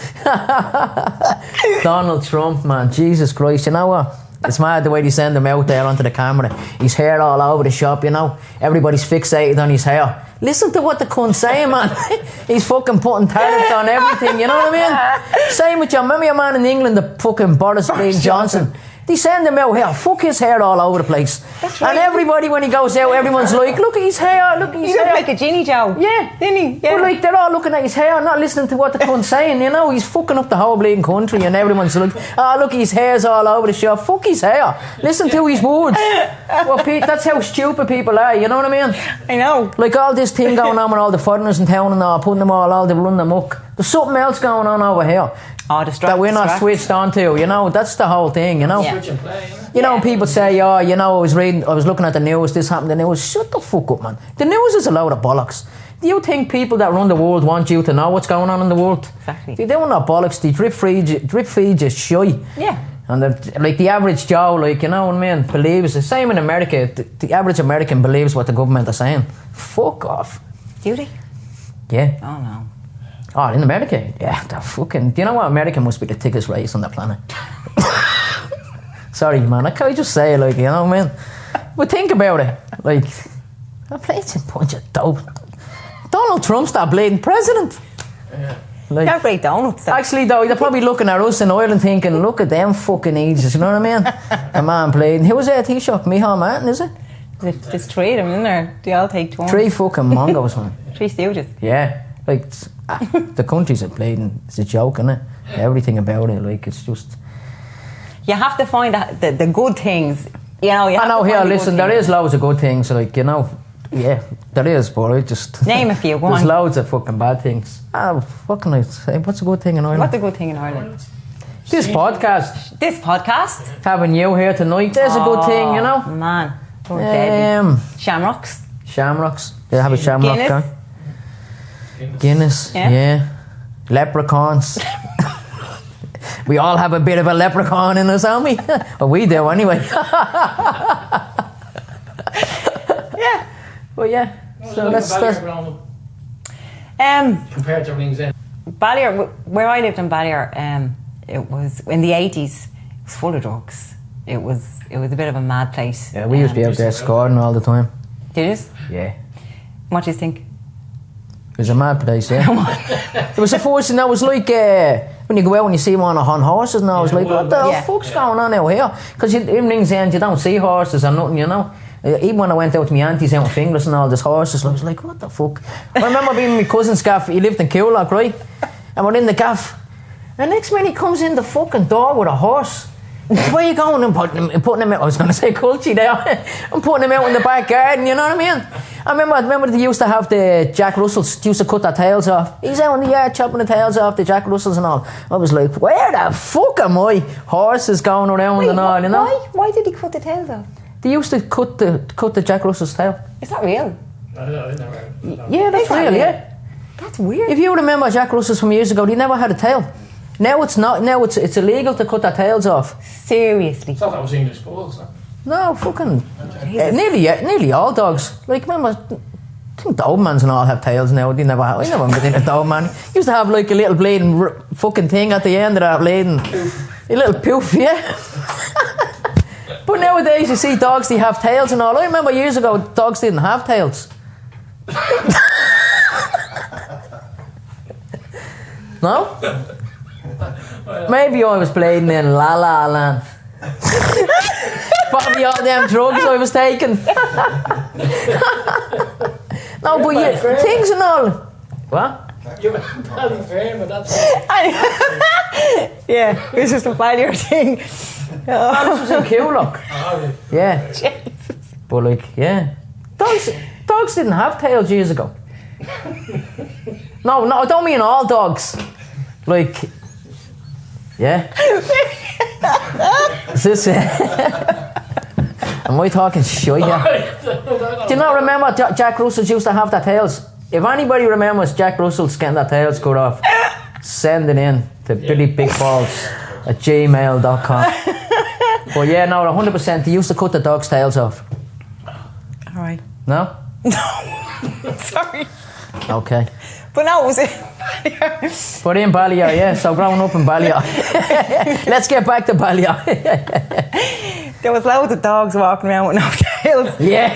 Donald Trump, man, Jesus Christ, you know what? It's mad the way they send him out there onto the camera. His hair all over the shop, you know? Everybody's fixated on his hair. Listen to what the cunt's saying, man. He's fucking putting tariffs on everything, you know what I mean? Same with your, remember your man in England, the fucking Boris Johnson? They send him out here, fuck his hair all over the place. That's right. And everybody, when he goes out, everyone's like, look at his hair, look at his He hair. looked like a Ginny Joe. Yeah. Didn't he? Yeah. But like, they're all looking at his hair, not listening to what the cunt's saying, you know? He's fucking up the whole bleeding country and everyone's like, look, his hair's all over the shop. Fuck his hair. Listen to his words. Well, Pete, that's how stupid people are, you know what I mean? I know. Like all this thing going on with all the foreigners in town and all, putting them all they run amok. There's something else going on over here that we're not switched on to, you know? That's the whole thing, you know? Yeah. Switch and play, you know? You know, people say, oh, you know, I was looking at the news, this happened in the news. Shut the fuck up, man. The news is a load of bollocks. Do you think people that run the world want you to know what's going on in the world? Exactly. They're doing that bollocks. They drip feed you shy. Yeah. And like the average Joe, like, you know what I mean, believes, the same in America, the average American believes what the government are saying. Fuck off. Do they? Yeah. Oh no. Oh, in America? Yeah, they're fucking... Do you know what? America must be the thickest race on the planet. Sorry, man. I can't just say it, like, you know what I mean? But think about it. Like, that place a bunch of dope. Donald Trump's that bleeding president. Yeah. Like, They're great donuts. Though. actually, though, they're probably looking at us in Ireland thinking, look at them fucking idiots, you know what I mean? A man playing. Who was that Taoiseach? Micheál Martin, is it? There's three of them in there. They all take turns. 3 fucking Mongos, man. 3 stooges. Yeah. Like, the countries are playing. It's a joke, innit? Everything about it, like, it's just... You have to find the good things. You know, you have I know, to here, find the listen, good there things. is loads of good things, like, you know, yeah, there is, but I just... Name a few, go There's on. loads of fucking bad things. What can I say? What's a good thing in Ireland? What's a good thing in Ireland? This podcast. This podcast. Having you here tonight, there's a good thing, you know? Man, we're dead. Shamrocks. Shamrocks. They have a shamrock Guinness. can. Guinness, yeah. Leprechauns. We all have a bit of a leprechaun in us, don't we? Well, we do anyway. Yeah. Well, yeah. So Like that's... compared to everything's in. Ballier, where I lived in Ballier, it was in the 80s. It was full of drugs. It was a bit of a mad place. Yeah, we used to be out there scoring all the time. Did you? Yeah. What do you think? It was a mad place, yeah. It was the first thing that was like when you go out and you see one on horses and I was like, what the fuck's going on out here? Because in Ringsend you don't see horses or nothing, you know. Even when I went out to my auntie's out in Finglas and all these horses, I was like, what the fuck? I remember being in my cousin's gaff, he lived in Coolock, right? And we're in the gaff. And next minute he comes in the fucking door with a horse. Where are you going? I'm putting them out. I was going to say culture there. I'm putting them out in the back garden, you know what I mean? I remember they used to have the Jack Russels, used to cut their tails off. He's out in the yard chopping the tails off the Jack Russels and all. I was like, where the fuck are my horses going around and all, you know? Why did he cut the tails off? They used to cut the Jack Russell's tail. Is that real? I never. Yeah, that's real, yeah. That's weird. If you remember Jack Russell's from years ago, they never had a tail. Now it's not. Now it's illegal to cut their tails off. Seriously. I thought that was English bulls. No, fucking nearly all dogs. Like remember, I think Dobermans and all have tails now. I never met in a Doberman. Used to have like a little bleeding fucking thing at the end of that bleeding. A little poof, yeah. But nowadays you see dogs, they have tails and all. I remember years ago dogs didn't have tails. No? Maybe I was playing in La La Land. Probably all them drugs I was taking. No, but things and all. What? You went Paddy Fair, but that's yeah, it was just a failure thing. That was in Coolock. Yeah. Jesus. But like, yeah. Dogs didn't have tails years ago. No, I don't mean all dogs. Like, yeah. Is this am I talking shit here? Do you not remember Jack Russell used to have their tails? If anybody remembers Jack Russell's getting their tails cut off, send it in to billyBigballs@gmail.com. But yeah, no, 100%. They used to cut the dogs' tails off. All right. No? No. Sorry. Okay. But no, it was in But in Balliol, yeah. So growing up in Balliol. Let's get back to Balliol. There was loads of dogs walking around with no tails. Yeah.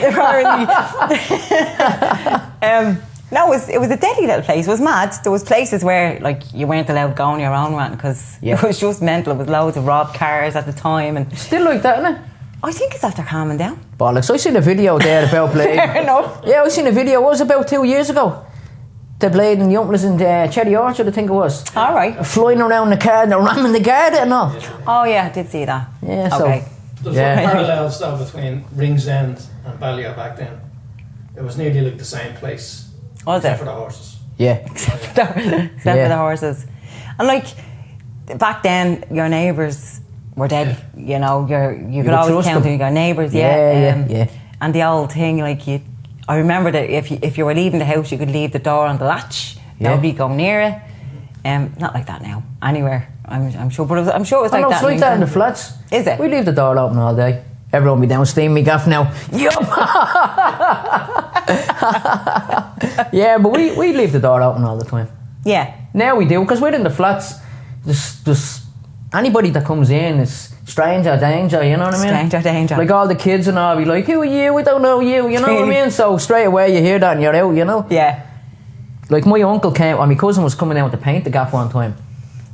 No, it was a deadly little place. It was mad. There was places where like you weren't allowed going your own way because it was just mental. It was loads of robbed cars at the time and still like that, isn't it? I think it's after calming down. Bollocks. I seen a video there about playing. Fair enough. Yeah, I seen a video. It was about 2 years ago. They played in the Umplas in Cherry Orchard, I think it was. All right. Flying around the car and they're ramming the garden and all. Oh yeah, I did see that. Yeah, okay. So there's parallels though between Ringsend and Balliol back then. It was nearly like the same place. Was it? Except for the horses. Yeah. Except for the horses. And like back then, your neighbours were dead. You know, you could always count on your neighbours. Yeah. And the old thing, like I remember that if you were leaving the house, you could leave the door on the latch. Nobody go near it. Not like that now. Anywhere, I'm sure. But I'm sure it was like that. It's like that in the flats. Is it? We leave the door open all day. Everyone be down steaming me gaff now. Yup. Yeah, but we leave the door open all the time. Yeah. Now we do because we're in the flats. There's anybody that comes in is stranger danger. You know what I mean? Stranger danger. Like all the kids and all be like, "Who are you? We don't know you." You know what I mean? So straight away you hear that and you're out. You know? Yeah. Like my uncle came, or my cousin was coming out to paint the gaff one time,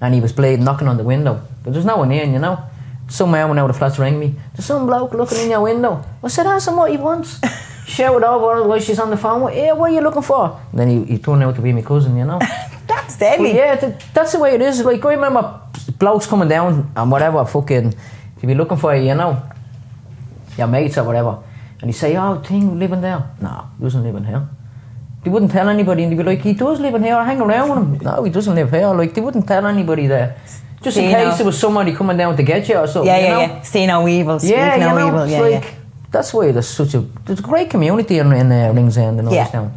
and he was knocking on the window, but there's no one in. You know? Some man went out of the flats rang me. There's some bloke looking in your window. I said, ask him what he wants. Shouted over while she's on the phone. Yeah, what are you looking for? And then he turned out to be my cousin, you know. That's deadly. But yeah, that's the way it is. Like, I remember blokes coming down and whatever, fucking, to be looking for you know, your mates or whatever. And he say, oh, thing living there. No, he doesn't live in here. They wouldn't tell anybody, and they'd be like, he does live in here, I hang around with him. No, he doesn't live here. Like, they wouldn't tell anybody there. Just in case there was somebody coming down to get you or something. Yeah. See no evil, speak no evil. Like, that's why there's a great community in Ringsend and Orstown.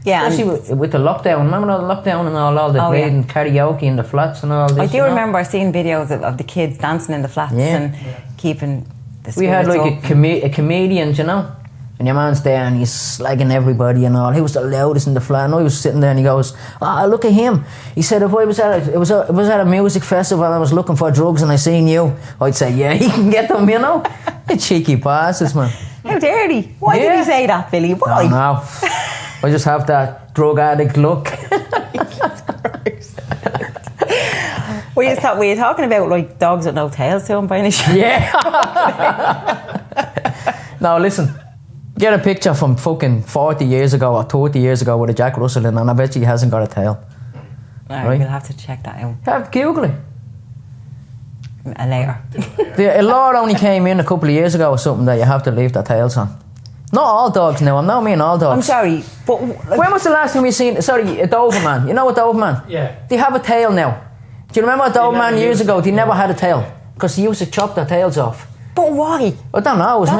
Yeah. Especially with the lockdown. Remember the lockdown and all the playing karaoke in the flats and all this? I do remember seeing videos of the kids dancing in the flats and keeping the spirits We had like up. a comedian, you know, and your man's there and he's slagging everybody and all. He was the loudest in the flat, and I was sitting there and he goes, look at him. He said, if I was at a music festival and I was looking for drugs and I seen you, I'd say, yeah, he can get them, you know. The cheeky bastards, man. How dare he? Why did he say that, Billy? Why? No. I just have that drug addict look. Were you talking about like dogs with no tails to them by any chance? Yeah. Now listen, get a picture from fucking 40 years ago or 30 years ago with a Jack Russell in, and I bet you he hasn't got a tail. Right, we'll have to check that out. Google it. later. A law only came in a couple of years ago or something that you have to leave their tails on. Not all dogs now. I'm not meaning all dogs. I'm sorry, but when was the last time you seen? Sorry, a Doberman. You know a Doberman? Yeah. They have a tail now. Do you remember a Doberman years ago? They never had a tail because they used to chop their tails off. But why? I don't know. It was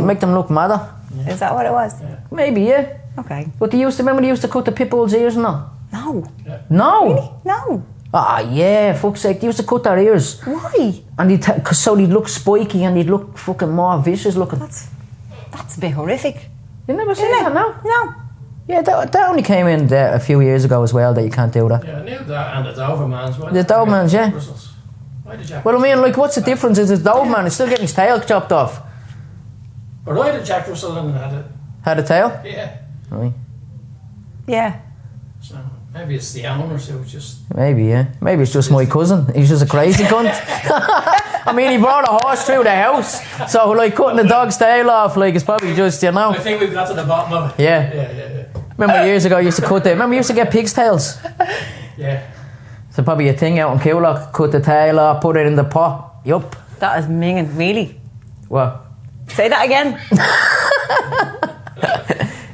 make them look madder. Yeah. Is that what it was? Yeah. Maybe, yeah. Okay. But they used to cut the pit bull's ears and all. No. Yeah. No. Really? No. Ah, yeah. Fuck's sake. They used to cut their ears. Why? And so they'd look spiky and they'd look fucking more vicious looking. That's a bit horrific. You never seen that, no? No. Yeah, that only came in there a few years ago as well, that you can't do that. Yeah, I knew that, and the Dobermans. The Dobermans, yeah. Why did Jack Well, I mean, like, what's the difference? Is the Doberman is still getting his tail chopped off? But why did Jack Russell and Had a tail? Yeah. Right. Yeah. So maybe it's the owners who just... Maybe, yeah. Maybe it's just my cousin. He's just a crazy cunt. I mean, he brought a horse through the house, so, like, cutting the dog's tail off, like, it's probably just, you know. I think we've got to the bottom of it. Yeah. Yeah. Remember years ago, I used to cut them. Remember, you used to get pig's tails? Yeah. So probably a thing out in Coolock, cut the tail off, put it in the pot. Yup. That is minging, really. What? Say that again.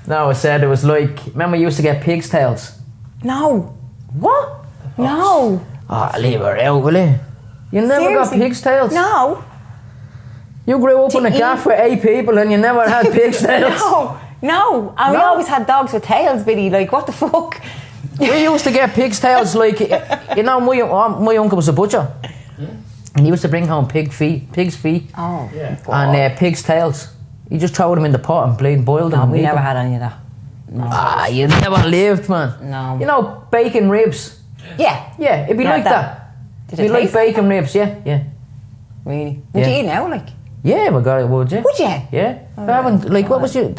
No, I said it was like, remember you used to get pig's tails? No. What? No. Oh, leave her out, will you? You never Seriously? got pig's tails? No. You grew up in a gaff with 8 people and you never had pig's tails? No. And we always had dogs with tails, Billy. Like, what the fuck? We used to get pig's tails, like, you know, my uncle was a butcher. And he used to bring home pig's feet Oh. Yeah. and pig's tails. He just throw them in the pot and boiled them. No, and we eat never them. had any of that. No. Ah, you never lived, man. No. You know, bacon ribs? Yeah. Yeah, it'd be like that. Did It'd it be like taste like bacon ribs, yeah. Really? Would you eat now, like? Yeah, we got it, would you? Would you? Yeah. Oh, I haven't, like, God. what was your...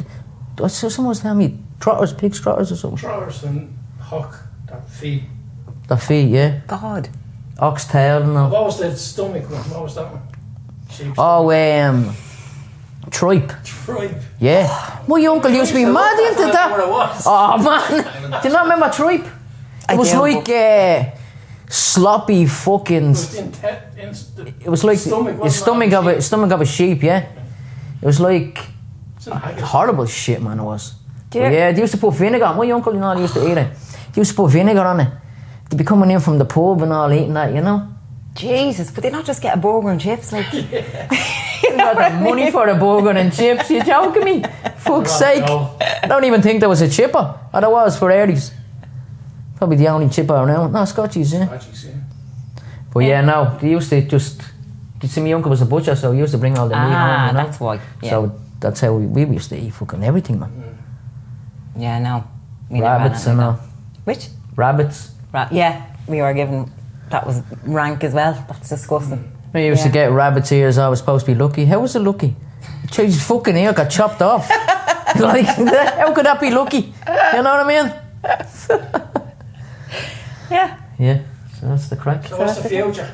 Someone was telling me, trotters, pig's trotters or something. Trotters and hook, that feet. The feet, yeah. God. Oxtail and all. What was the stomach one? What was that one? Sheep's Oh, tripe. tripe. Yeah. My uncle used to be mad into What that. it was. Oh, man. Do you not remember tripe? I It was do. like sloppy fucking... It was like the stomach of a sheep, yeah. It was like horrible shit, man. It was. Yeah, they used to put vinegar. My uncle, you know, they used to eat it. They used to put vinegar on it. They'd be coming in from the pub and all eating that, you know. Jesus, but they not just get a burger and chips, like. You got the money for the burger and chips. You joking me? Fuck's sake! I don't even think there was a chipper. Oh, there was for Airies. Probably the only chipper around. No, Scotchies, yeah. But yeah, no, they used to just... You see, my uncle was a butcher, so he used to bring all the meat home, you know? That's why. Yeah. So that's how we used to eat fucking everything, man. Yeah, no. We never had Rabbits anything and all. like that. Which? Rabbits. Yeah, we were given... That was rank as well. That's disgusting. We used to get rabbit's ears. I was supposed to be lucky. How was it lucky? His fucking ear got chopped off. Like, how could that be lucky? You know what I mean? Yeah. Yeah, so that's the crack. So what's the future?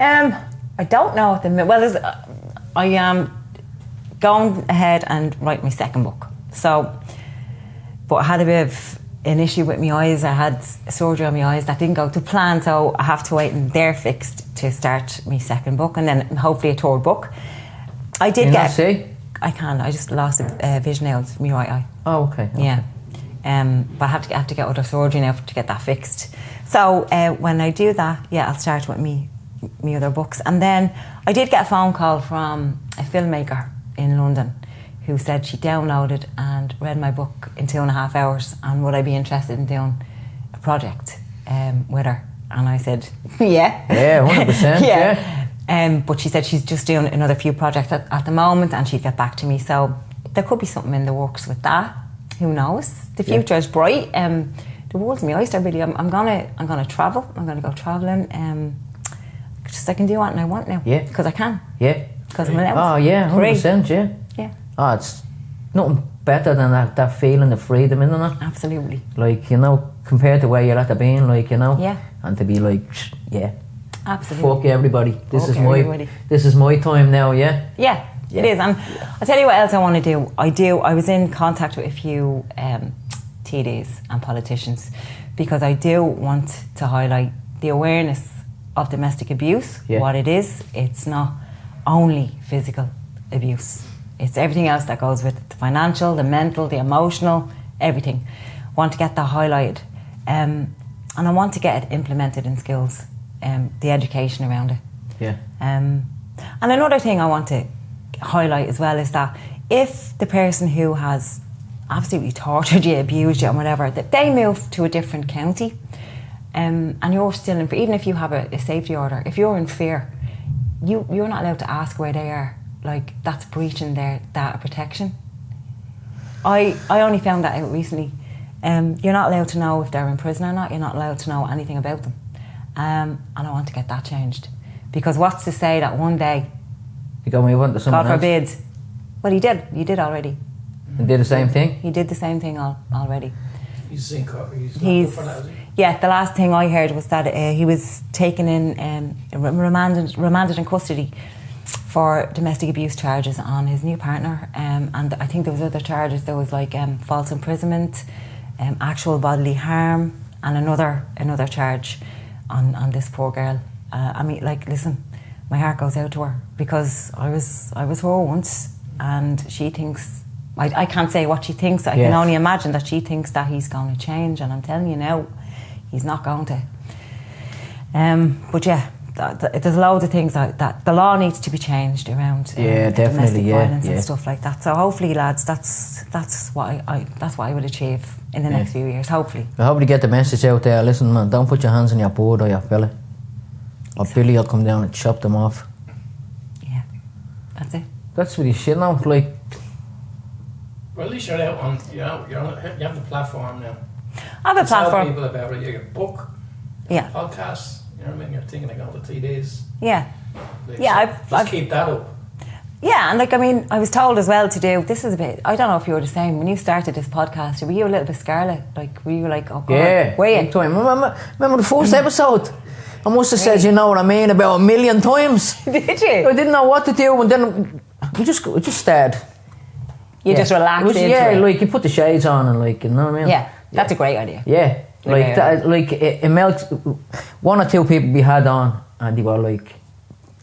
I don't know at the minute. Well, I am going ahead and write my second book. So, but I had a bit of an issue with my eyes. I had surgery on my eyes that didn't go to plan, so I have to wait and they're fixed to start my second book and then hopefully a third book. I did Can you not see? I can. I just lost a vision out of my right eye. Oh, okay. Yeah. But I have to get other surgery now to get that fixed. So when I do that, yeah, I'll start with me other books. And then I did get a phone call from a filmmaker in London who said she downloaded and read my book in 2.5 hours and would I be interested in doing a project with her? And I said, yeah. Yeah, 100%, yeah. But she said she's just doing another few projects at the moment and she'd get back to me. So there could be something in the works with that. Who knows? The future is bright. The world's my oyster, really. I'm gonna travel. I'm gonna go travelling. Just I can do what I want now. Yeah. Because I can. Yeah. Because I'm allowed. Oh yeah, 100%. Yeah. Yeah. Oh, it's nothing better than that feeling of freedom, isn't it? Absolutely. Like, you know, compared to where you're at the being, like, you know. Yeah. And to be like, yeah. Absolutely. Fuck everybody. This Fuck is my time now. Yeah. Yeah. It is, and I'll tell you what else I want to do. I was in contact with a few TDs and politicians because I do want to highlight the awareness of domestic abuse, what it is. It's not only physical abuse. It's everything else that goes with it. The financial, the mental, the emotional, everything. I want to get that highlighted. And I want to get it implemented in schools, the education around it. Yeah. And another thing I want to highlight as well is that if the person who has absolutely tortured you, abused you and whatever, that they move to a different county, and you're still in fear, even if you have a safety order, if you're in fear, you're not allowed to ask where they are. Like, that's breaching their data protection. I only found that out recently. You're not allowed to know if they're in prison or not. You're not allowed to know anything about them. And I want to get that changed. Because what's to say that one day, you go move on to someone God forbid, well, he did already. He did the same thing? He did the same thing already. He's in court. Yeah, the last thing I heard was that he was taken in, remanded in custody for domestic abuse charges on his new partner, and I think there was other charges. There was like false imprisonment, actual bodily harm, and another charge on this poor girl. I mean, like, listen, my heart goes out to her because I was her once, and she thinks, I can't say what she thinks. I can only imagine that she thinks that he's going to change, and I'm telling you now, he's not going to. But yeah, there's loads of things that the law needs to be changed around domestic violence and stuff like that. So hopefully, lads, that's what I will achieve in the next few years. Hopefully. I hope you get the message out there. Listen, man, don't put your hands on your board or your fella, or Billy will come down and chop them off. Yeah, that's it. That's really shit now. Like, well, at least you're out on, you have the platform now. I have a platform. Tell people about it. You get a book, podcasts. You know what I mean? You're thinking of going to TDs. Yeah. Like, yeah, so I've keep that up. Yeah, and like, I mean, I was told as well to do, this is a bit, I don't know if you were the same, when you started this podcast, were you a little bit scarlet? Like, were you like, oh God, were you? Remember the first episode? I must have said, you know what I mean, about 1 million times. Did you? I didn't know what to do, and then we just started. You just relaxed into it. Like, you put the shades on and, like, you know what I mean? Yeah, that's a great idea. Yeah, like that, like it melts. One or two people we had on, and they were like,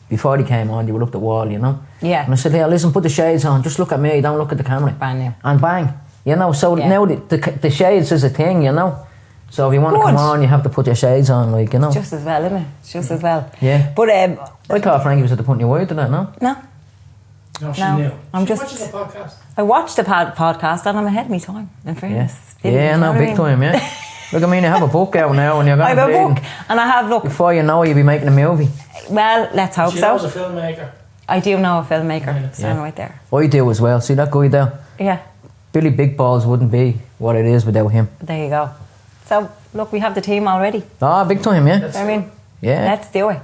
before they came on, they would look at the wall, you know? Yeah. And I said, hey, listen, put the shades on, just look at me, don't look at the camera. Bang. And bang, you know, so now the shades is a thing, you know? So if you want to come on, you have to put your shades on, like, you know? Just as well, isn't it? Just as well. Yeah. But I thought Frankie was at the point you were to that, no? No, she knew. I'm she watches the podcast. I watched the podcast and I'm ahead of my time, in fairness. Yeah, no, big time, yeah. Look, I mean, you have a book out now and you're going to I have a book and I have, look. Before you know it, you'll be making a movie. Well, let's hope so. She knows a filmmaker. I do know a filmmaker, standing right there. I do as well. See that guy there? Yeah. Billy Big Balls wouldn't be what it is without him. There you go. So, look, we have the team already. Ah, big time, yeah. I mean, yeah. Let's do it.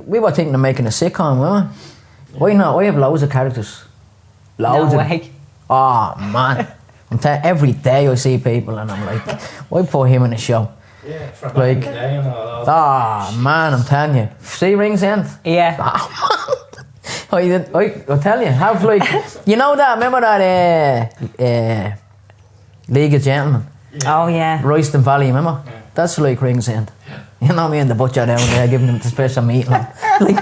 We were thinking of making a sitcom, weren't we? Why not? I have loads of characters. Loads no of way. Oh, man. Every day I see people and I'm like, why put him in a show? Yeah, from back in the day and all that. Man, I'm telling you. See Rings End? Yeah. I'll tell you, have like, you know that, remember that League of Gentlemen? Yeah. Oh, yeah. Royston Valley, remember? Yeah. That's like Rings End. Yeah. You know me and the butcher down there giving them the special meat. Like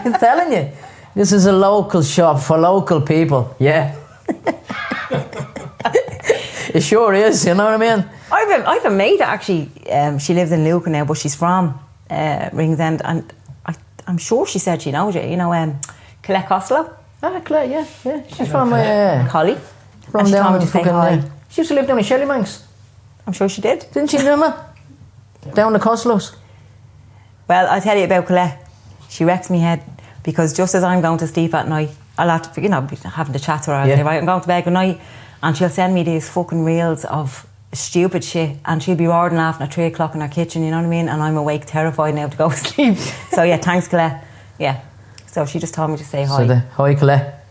I'm telling you, this is a local shop for local people. Yeah. It sure is, you know what I mean? I've a mate actually, she lives in Lucan now, but she's from Rings End, and I'm sure she said she knows you. You know, Colette Costello? Ah, Colette, yeah. She's from Collie. From down in fucking... She used to live down in Shellybanks. I'm sure she did. Didn't she, remember? Down the Costellos. Well, I'll tell you about Colette. She wrecks me head, because just as I'm going to sleep at night, I'll have to, be having the chat to her. I'll say, right, I'm going to bed, good night. And she'll send me these fucking reels of stupid shit, and she'll be roaring laughing at 3 o'clock in her kitchen, you know what I mean? And I'm awake, terrified now to go to sleep. So yeah, thanks Colette. Yeah. So she just told me to say hi. So hi Colette.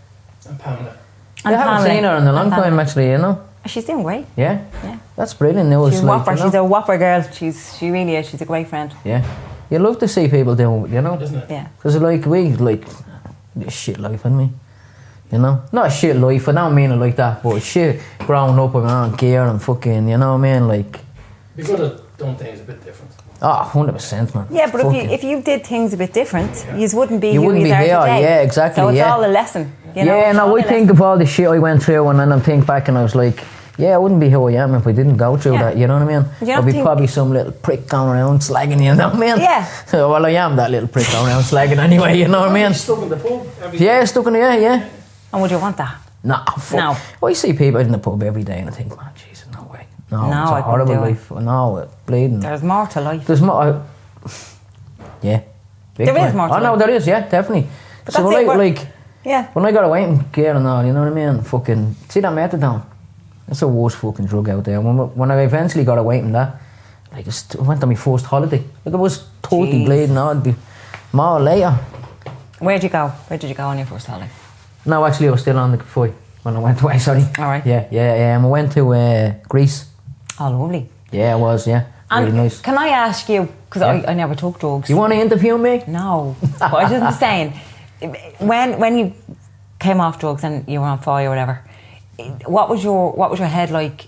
And Pamela. I haven't seen her in a long time actually, you know. She's doing great. Yeah? Yeah. That's brilliant news. She's a whopper. She's a whopper girl. She really is. She's a great friend. Yeah. You love to see people doing, you know? Isn't it? Yeah. Because this shit life, isn't me? You know? Not a shit life, I don't mean it like that, but shit growing up with my own gear and fucking, you know what I mean? Like... Be good at done things a bit different. Oh, 100%, man. Yeah, but if you did things a bit different, you wouldn't be you who wouldn't you be are here. today. Yeah, exactly. So it's all a lesson. You know? Yeah, no, I think of all the shit I went through, and then I think back and I was like, yeah, I wouldn't be who I am if I didn't go through that, you know what I mean? I'd be probably some little prick going around slagging, you know what I mean? Yeah. Well, I am that little prick going around slagging anyway, you know what I mean? Stuck in the pub every day. Yeah, stuck in the, yeah. And would you want that? No, fuck. I see people in the pub every day and I think, man, Jesus, no way. No, it's a horrible life. No, it's bleeding. There's more to life. There's more. Yeah. There is more to life. Oh, no, there is, yeah, definitely. But so, yeah. when I got away from gear and all, you know what I mean? Fucking, see that methadone? That's the worst fucking drug out there. When I eventually got away from that, like, I went on my first holiday. Like, I was totally bleeding. I'd be more later. Where'd you go? Where did you go on your first holiday? No, actually, I was still on the foot when I went away, sorry. All right. Yeah. I went to Greece. Oh, lovely. Yeah, I was, yeah. And really nice. Can I ask you, because I never took drugs. You want to interview me? No. But I was just saying, when you came off drugs and you were on fire or whatever, what was your head like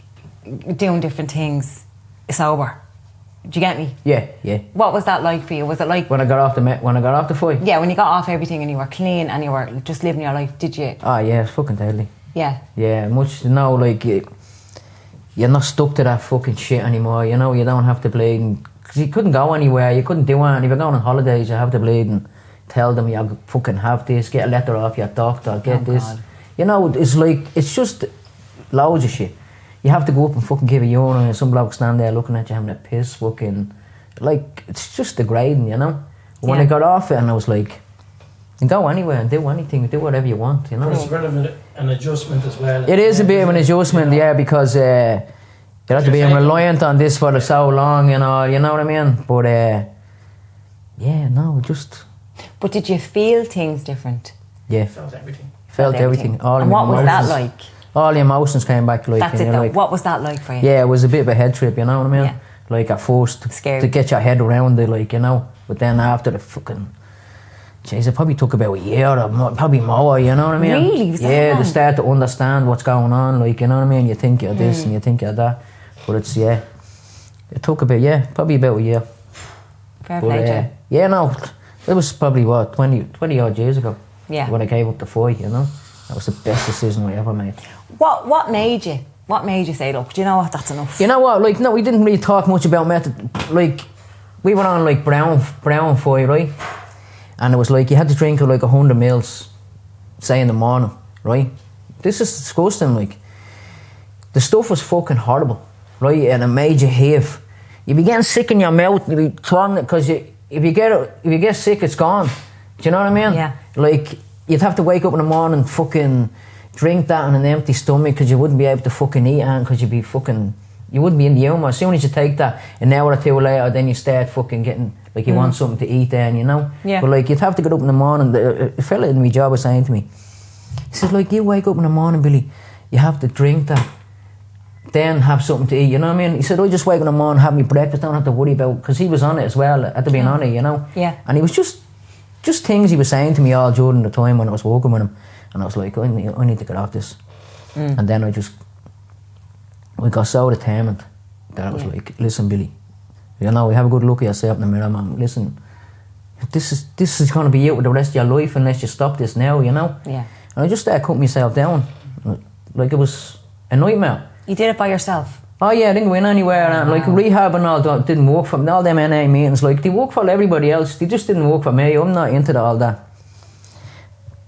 doing different things sober? Do you get me? Yeah. What was that like for you? Was it like when I got off the fight? Yeah, when you got off everything and you were clean and you were just living your life, did you? Oh yeah, it's fucking deadly. Yeah. Yeah, much like you're not stuck to that fucking shit anymore. You know, you don't have to bleed because you couldn't go anywhere. You couldn't do anything. If you're going on holidays, you have to bleed and tell them you fucking have this. Get a letter off your doctor. Get this. God. You know, it's just loads of shit. You have to go up and fucking give a urine and some bloke stand there looking at you having a piss fucking... Like, it's just degrading, you know? When I got off it and I was like, you can go anywhere and do anything, do whatever you want, you know? It's a bit of an adjustment as well. It is a bit of an adjustment, yeah, because you have to be reliant on this for so long, you know what I mean? But, just... But did you feel things different? Yeah. Felt everything. Felt everything. All and what was that like? All the emotions came back like... That's it though. Like, what was that like for you? Yeah, it was a bit of a head trip, you know what I mean? Yeah. Like at first, scary. To get your head around it, like, you know. But then after the fucking... Jeez, it probably took about a year or probably more, you know what I mean? Really? Was that long? To start to understand what's going on, like, you know what I mean? You think you're this and you think you're that. But it's, it took probably about a year. Fair play, Jay. Yeah, no, it was probably, 20 odd years ago. Yeah. When I gave up the fight, you know? That was the best decision I ever made. What made you? What made you say, look, do you know what, that's enough? You know what, like, no, we didn't really talk much about method. Like, we were on, like, brown fight, right? And it was like, you had to drink, like, 100 mils, say, in the morning, right? This is disgusting, like. The stuff was fucking horrible, right? And it made you heave. You'd be getting sick in your mouth, you'd be trying it, because if you get sick, it's gone. Do you know what I mean? Yeah. Like, you'd have to wake up in the morning and fucking drink that on an empty stomach because you wouldn't be able to fucking eat it because you'd be fucking... You wouldn't be in the humour. As soon as you take that, an hour or two later, then you start fucking getting... Like, you want something to eat then, you know? Yeah. But, like, you'd have to get up in the morning. A fella in my job was saying to me, he says, like, you wake up in the morning, Billy, you have to drink that, then have something to eat, you know what I mean? He said, I just wake up in the morning, have my breakfast, don't have to worry about... Because he was on it as well, at the being on it, you know? Yeah. And he was just things he was saying to me all during the time when I was working with him. And I was like, I need to get off this. And then we got so determined that I was like, listen, Billy, you know, we have a good look at yourself in the mirror, man. Listen, this is going to be you for the rest of your life unless you stop this now, you know? Yeah. And I just started cutting myself down. Like, it was a nightmare. You did it by yourself? Oh yeah, I didn't go in anywhere. And like, rehab and all that didn't work for me. All them NA meetings, like, they work for everybody else. They just didn't work for me. I'm not into all that.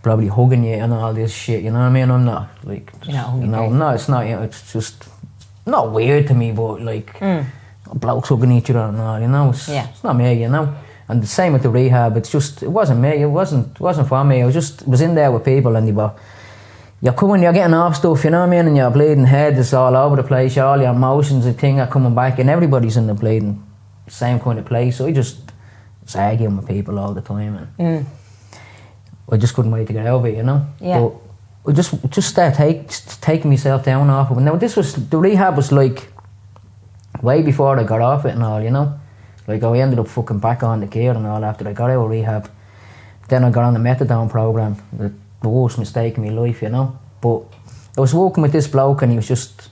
Probably hugging you and all this shit, you know what I mean? I'm not, like... You're not hugging no, it's not, it's just... Not weird to me, but, like... Blokes hugging each other and all, you know? It's not me, you know? And the same with the rehab, it's just... It wasn't me, it wasn't for me. I was in there with people and they were... You're getting off stuff, you know what I mean? And your bleeding head is all over the place, all your emotions and things are coming back and everybody's in the bleeding same kind of place. So I just was arguing with people all the time and I just couldn't wait to get over it, you know? Yeah. But I just started taking myself down off it. Now the rehab was like way before I got off it and all, you know? Like I ended up fucking back on the gear and all after I got out of rehab. Then I got on the methadone program. The worst mistake in my life, you know. But I was working with this bloke and he was just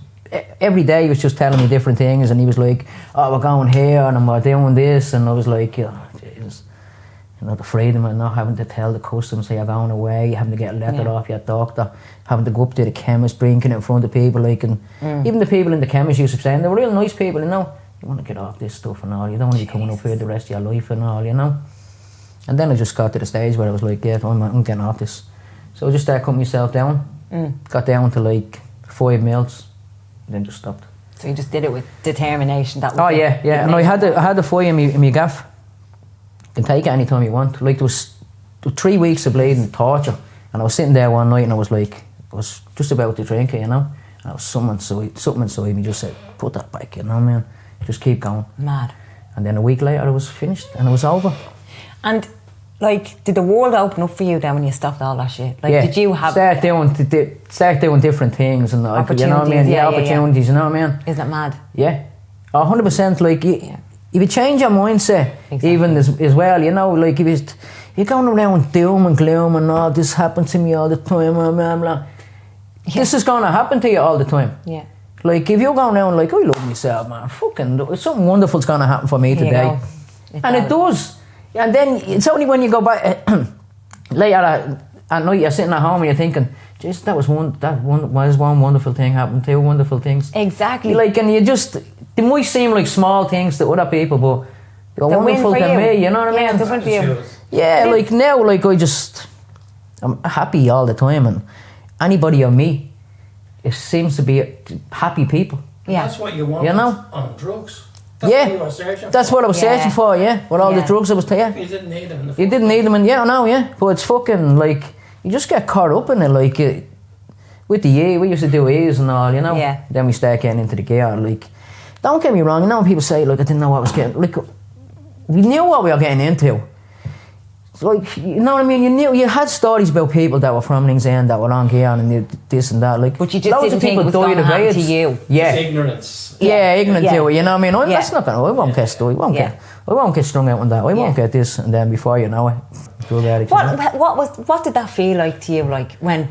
every day he was just telling me different things, and he was like, oh, we're going here and we're doing this, and I was like, Jesus, you're not afraid of it, not having to tell the customs you're going away, having to get a letter off your doctor, having to go up to the chemist, drinking it in front of people, like, and even the people in the chemist used to say, and they were real nice people, you know, you want to get off this stuff and all, you don't want to be coming up here the rest of your life and all, you know. And then I just got to the stage where I was like, yeah, I'm getting off this. So I just started cutting myself down, got down to like 5 meals, and then just stopped. So you just did it with determination. That was And I had the fire in my gaff. You can take it anytime you want. Like there was 3 weeks of bleeding torture, and I was sitting there one night and I was just about to drink it, you know. And I was something inside me just said, put that back, you know, man. Just keep going. Mad. And then a week later I was finished and it was over. And like, did the world open up for you then when you stopped all that shit? Like, did you have start doing different things and like, you know what I mean? Opportunities, you know what I mean? Isn't it mad? Yeah, 100%. Like you would change your mindset even as well. You know, like if you're going around doom and gloom and all this happens to me all the time, blah blah blah. This is going to happen to you all the time. Yeah. Like if you're going around like, I love myself, man. Fucking something wonderful's going to happen for me today, and it does. And then it's only when you go back later at night, you're sitting at home and you're thinking, "Jeez, that was one wonderful thing happened, 2 wonderful things." Exactly. Like, and they might seem like small things to other people, but they're wonderful to me. You know what I mean? Different for you. Yeah, like now, like I'm happy all the time, and anybody I meet, it seems to be happy people. Yeah, that's what you want. You know, on drugs. That's what you were searching that's for. What I was searching for, with all the drugs I was taking. You didn't need them. You didn't need them, and I know, but it's fucking like, you just get caught up in it, like, with the E, we used to do E's and all, you know? Yeah. Then we start getting into the gear, like, don't get me wrong, you know when people say, like, I didn't know what I was getting, like, we knew what we were getting into. Like, you know what I mean? You had stories about people that were from Links End that were on gear and this and that, like, but you just didn't think it was going to happen to you. Yeah. It's ignorance. Ignorant to it, you know what I mean? That's not going to, I won't get strung out on that, I won't get this, and then before you know it, drug addict. What did that feel like to you, like, when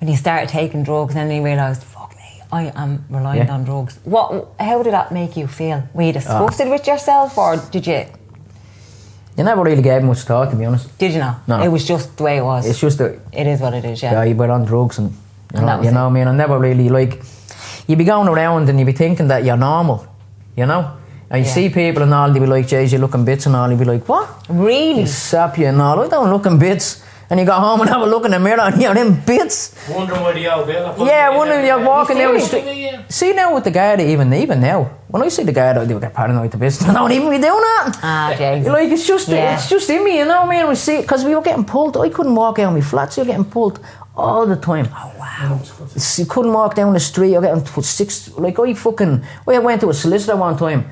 you started taking drugs and then you realised, fuck me, I am reliant on drugs? How did that make you feel? Were you disgusted with yourself, or did you... You never really gave much thought, to be honest. Did you not? No. It was just the way it was. It's just it is what it is, Yeah, you were on drugs and you know what I mean? I never really, like, you'd be going around and you'd be thinking that you're normal, you know? And you see people and all, they'd be like, "Jeez, you're looking bits," and all, you'd be like, "What? Really? You sap you and all, I don't look in bits." And you go home and have a look in the mirror and you're in bits. Wondering where the old bill. Wondering you're walking down the street. See now with the guy that even now, when I see the guy that they get paranoid to bits, I don't even be doing that. Jesus. Like, it's just in me, you know what I mean? We see, because we were getting pulled. I couldn't walk out on my flats, you were getting pulled all the time. Oh wow. You couldn't walk down the street, you're getting put I went to a solicitor one time.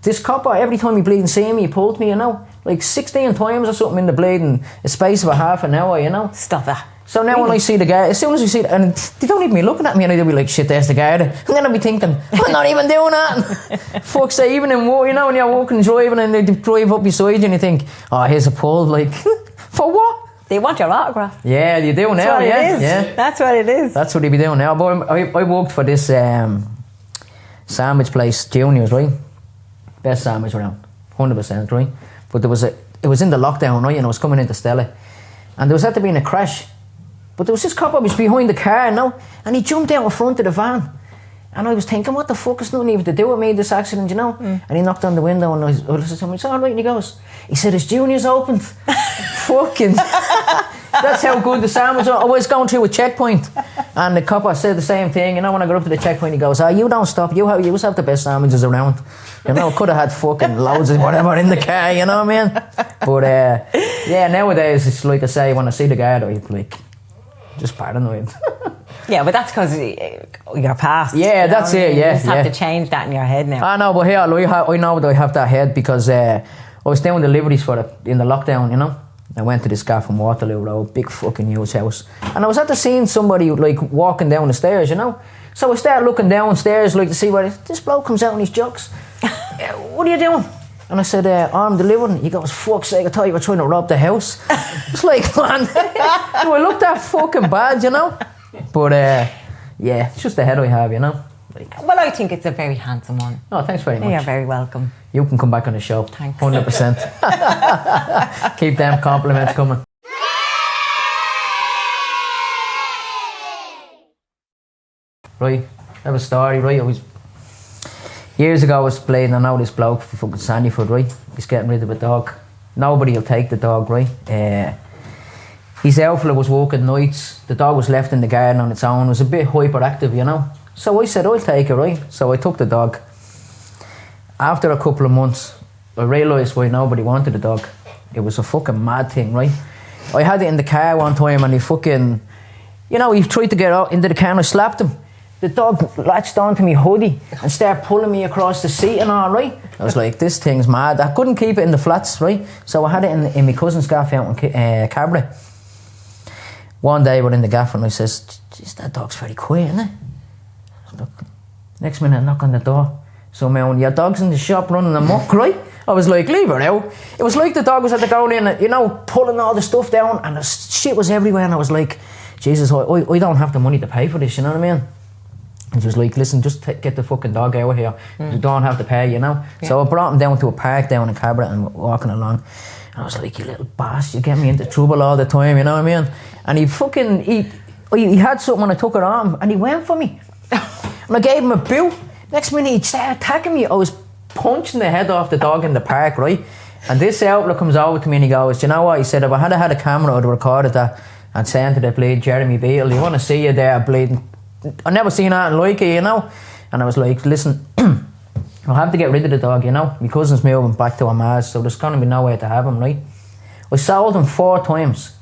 This copper, every time he bleeding see me, he pulled me, you know, like 16 times or something in the bleeding, a space of a half an hour, you know. Stop that. So now when I see the guy, as soon as I see it, and they don't even be looking at me, and I'll be like, shit, there's the guy there. And then I'll be thinking, I'm not even doing that. Fuck's sake, even in war, you know, when you're walking and driving and they drive up beside you and you think, oh, here's a pull, like, for what? They want your autograph. Yeah, you do now, yeah. That's what it is. That's what they be doing now. But I worked for this sandwich place, Juniors, right? Best sandwich around, 100%, right? But it was in the lockdown, right? And I was coming into Stella, and there was had to be in a crash. But there was this cop that was behind the car, you know, and he jumped out in front of the van. And I was thinking, what the fuck, is nothing even to do with me, this accident, you know? And he knocked on the window and I said to him, "It's all right," and he said, "His Juniors opened." Fucking, that's how good the sandwich was. I was going through a checkpoint and the copper said the same thing, you know, when I got up to the checkpoint, he goes, "Oh, you don't stop, you have the best sandwiches around." You know, could have had fucking loads of whatever in the car, you know what I mean? But nowadays, it's like I say, when I see the guy, I'm like, just paranoid. Yeah, but that's because you're past. Yeah, that's it. Yeah, you just have to change that in your head now. I know, but here I know that I have that head because I was doing deliveries in the lockdown. You know, I went to this guy from Waterloo Road, big fucking huge house, and I was at the scene somebody like walking down the stairs. You know, so I started looking downstairs like to see where this bloke comes out in his jocks. "What are you doing?" And I said, "I'm delivering." He goes, "Fuck's sake, I thought you were trying to rob the house." It's like, man, do I look that fucking bad, you know? But, it's just the head I have, you know? Well, I think it's a very handsome one. Oh, thanks very much. You're very welcome. You can come back on the show. Thanks. 100%. Keep them compliments coming. Right, I have a story, right? Years ago I was playing, I know this bloke for fucking Sandyford, right? He's getting rid of a dog. Nobody will take the dog, right? His outfit was working nights. The dog was left in the garden on its own. It was a bit hyperactive, you know? So I said, I'll take it, right? So I took the dog. After a couple of months, I realised why nobody wanted the dog. It was a fucking mad thing, right? I had it in the car one time and he fucking, you know, he tried to get out into the car and I slapped him. The dog latched onto me hoodie and started pulling me across the seat and all, right? I was like, this thing's mad. I couldn't keep it in the flats, right? So I had it in my cousin's gaff out in Cabra. One day we're in the gaff and I says, geez, that dog's very quiet, isn't it? Look, next minute I knock on the door. So man, your dog's in the shop running amok, right? I was like, leave her out. It was like the dog was at the going in, you know, pulling all the stuff down and the shit was everywhere and I was like, Jesus, I don't have the money to pay for this, you know what I mean? And she was like, listen, just get the fucking dog out of here. You don't have to pay, you know? Yeah. So I brought him down to a park down in Cabra and walking along. And I was like, you little bastard, you get me into trouble all the time, you know what I mean? And he had something and I took it on him and he went for me. And I gave him a boot. Next minute he started attacking me. I was punching the head off the dog in the park, right? And this outlaw comes over to me and he goes, do you know what? He said, if I had a camera, I'd have recorded that and sent to the bleed Jeremy Beale. You want to see you there bleeding? I never seen anything like it, you know? And I was like, listen, I'll have to get rid of the dog, you know? My cousin's moving back to Amaz, so there's going to be nowhere to have him, right? I sold him 4 times.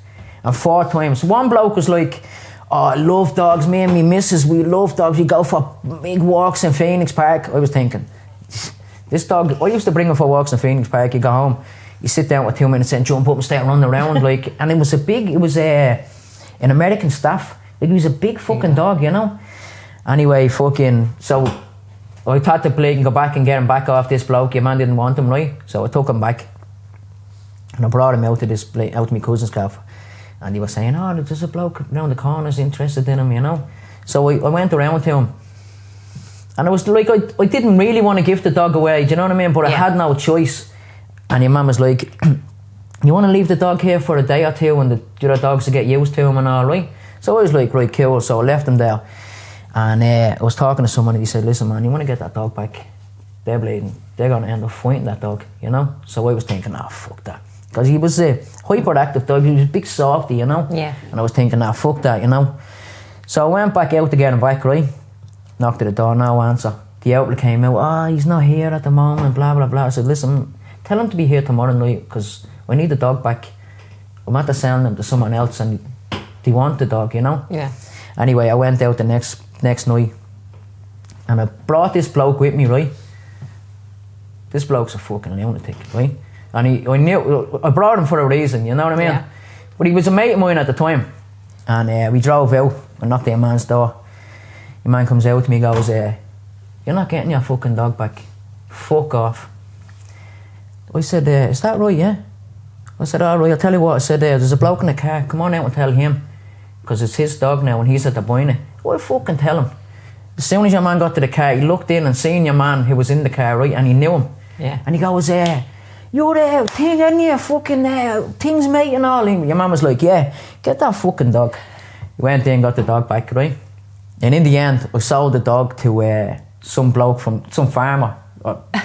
And 4 times. One bloke was like, oh, I love dogs. Me and me missus, we love dogs. We go for big walks in Phoenix Park. I was thinking, this dog, I used to bring him for walks in Phoenix Park. You go home, you sit down for 2 minutes and jump up and start running around. Like, and it was an American staff. Like, he was a big fucking dog, you know? Anyway, fucking, so I thought to Blake and go back and get him back off this bloke. Your man didn't want him, right? So I took him back. And I brought him out to my cousin's gaff. And he was saying, oh, there's a bloke around the corner's interested in him, you know? So I went around to him. And I was like, I didn't really want to give the dog away, do you know what I mean? But I had no choice. And your mum was like, you want to leave the dog here for a day or two and the other dogs to get used to him and all, right? So I was like, right, cool. So I left him there. And I was talking to someone and he said, listen, man, you want to get that dog back? They're bleeding. They're going to end up fighting that dog, you know? So I was thinking, oh, fuck that. Because he was a hyperactive dog. He was a big softy, you know? Yeah. And I was thinking, nah, fuck that, you know? So I went back out to get him back, right? Knocked at the door, no answer. The outlet came out, oh, he's not here at the moment, blah, blah, blah. I said, listen, tell him to be here tomorrow night because I need the dog back. I'm at to sell him to someone else and they want the dog, you know? Yeah. Anyway, I went out the next night and I brought this bloke with me, right? This bloke's a fucking lunatic, right? And I brought him for a reason, you know what I mean? Yeah. But he was a mate of mine at the time. And we drove out and knocked at a man's door. The man comes out to me and goes, you're not getting your fucking dog back. Fuck off. I said, is that right, yeah? I said, all right, I'll tell you what. I said, there's a bloke in the car. Come on out and tell him. Because it's his dog now and he's at the buying it. I fucking tell him. As soon as your man got to the car, he looked in and seen your man who was in the car, right? And he knew him. Yeah. And he goes, you're the thing, ain't you? Fucking things, mate, and all. Your man was like, yeah, get that fucking dog. He went in and got the dog back, right? And in the end, I sold the dog to some bloke from some farmer.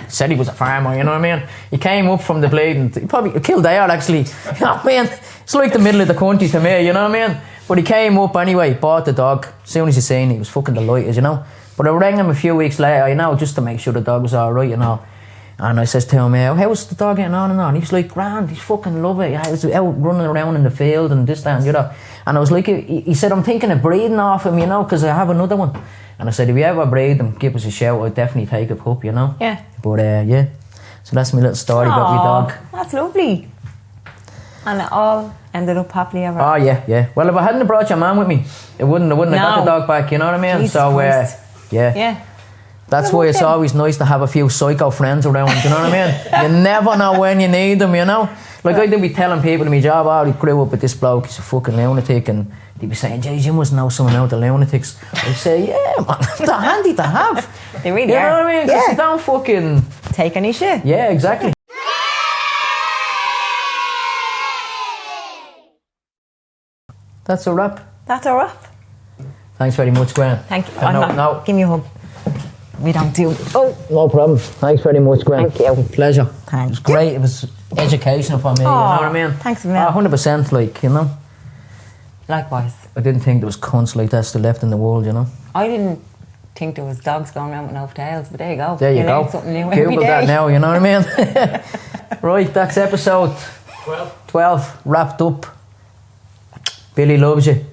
Said he was a farmer, you know what I mean? He came up from the blade and he probably killed there, actually. You know what I mean? It's like the middle of the country to me, you know what I mean? But he came up anyway, bought the dog. As soon as he seen it, he was fucking delighted, you know? But I rang him a few weeks later, you know, just to make sure the dog was alright, you know? And I says to him, how's the dog getting on and on? He's like, grand, he's fucking love it. He was out running around in the field and this, that and the other. And I was like, he said, I'm thinking of breeding off him, you know, because I have another one. And I said, if you ever breed him, give us a shout. I'd definitely take a pup, you know? Yeah. But yeah, so that's my little story about my dog. That's lovely. And it all ended up happily ever. Oh, yeah. Well, if I hadn't brought your man with me, I wouldn't have got the dog back, you know what I mean? Jesus so, Christ. Yeah. That's why it's always nice to have a few psycho friends around, do you know what I mean? You never know when you need them, you know? Like I do be telling people in my job, oh, he grew up with this bloke, he's a fucking lunatic, and they'd be saying, geez, you must know someone out the lunatics. I'd say, yeah, man, they're handy to have. They really are. You know what I mean? Because you don't fucking... take any shit. Yeah, exactly. That's a wrap. That's a wrap. Thanks very much, Gwen. Thank you. Give me a hug. We don't do... Oh. No problem. Thanks very much, Gwen. Thank you. Pleasure. Thanks. It was great. It was educational for me, you know what I mean? Thanks a million. 100%, like, you know? Likewise. I didn't think there was cunts like that still left in the world, you know? I didn't think there was dogs going around with no tails, but there you go. There you go. Something new every Google day. that now, you know what I mean? Right, that's episode 12 wrapped up. Billy loves you.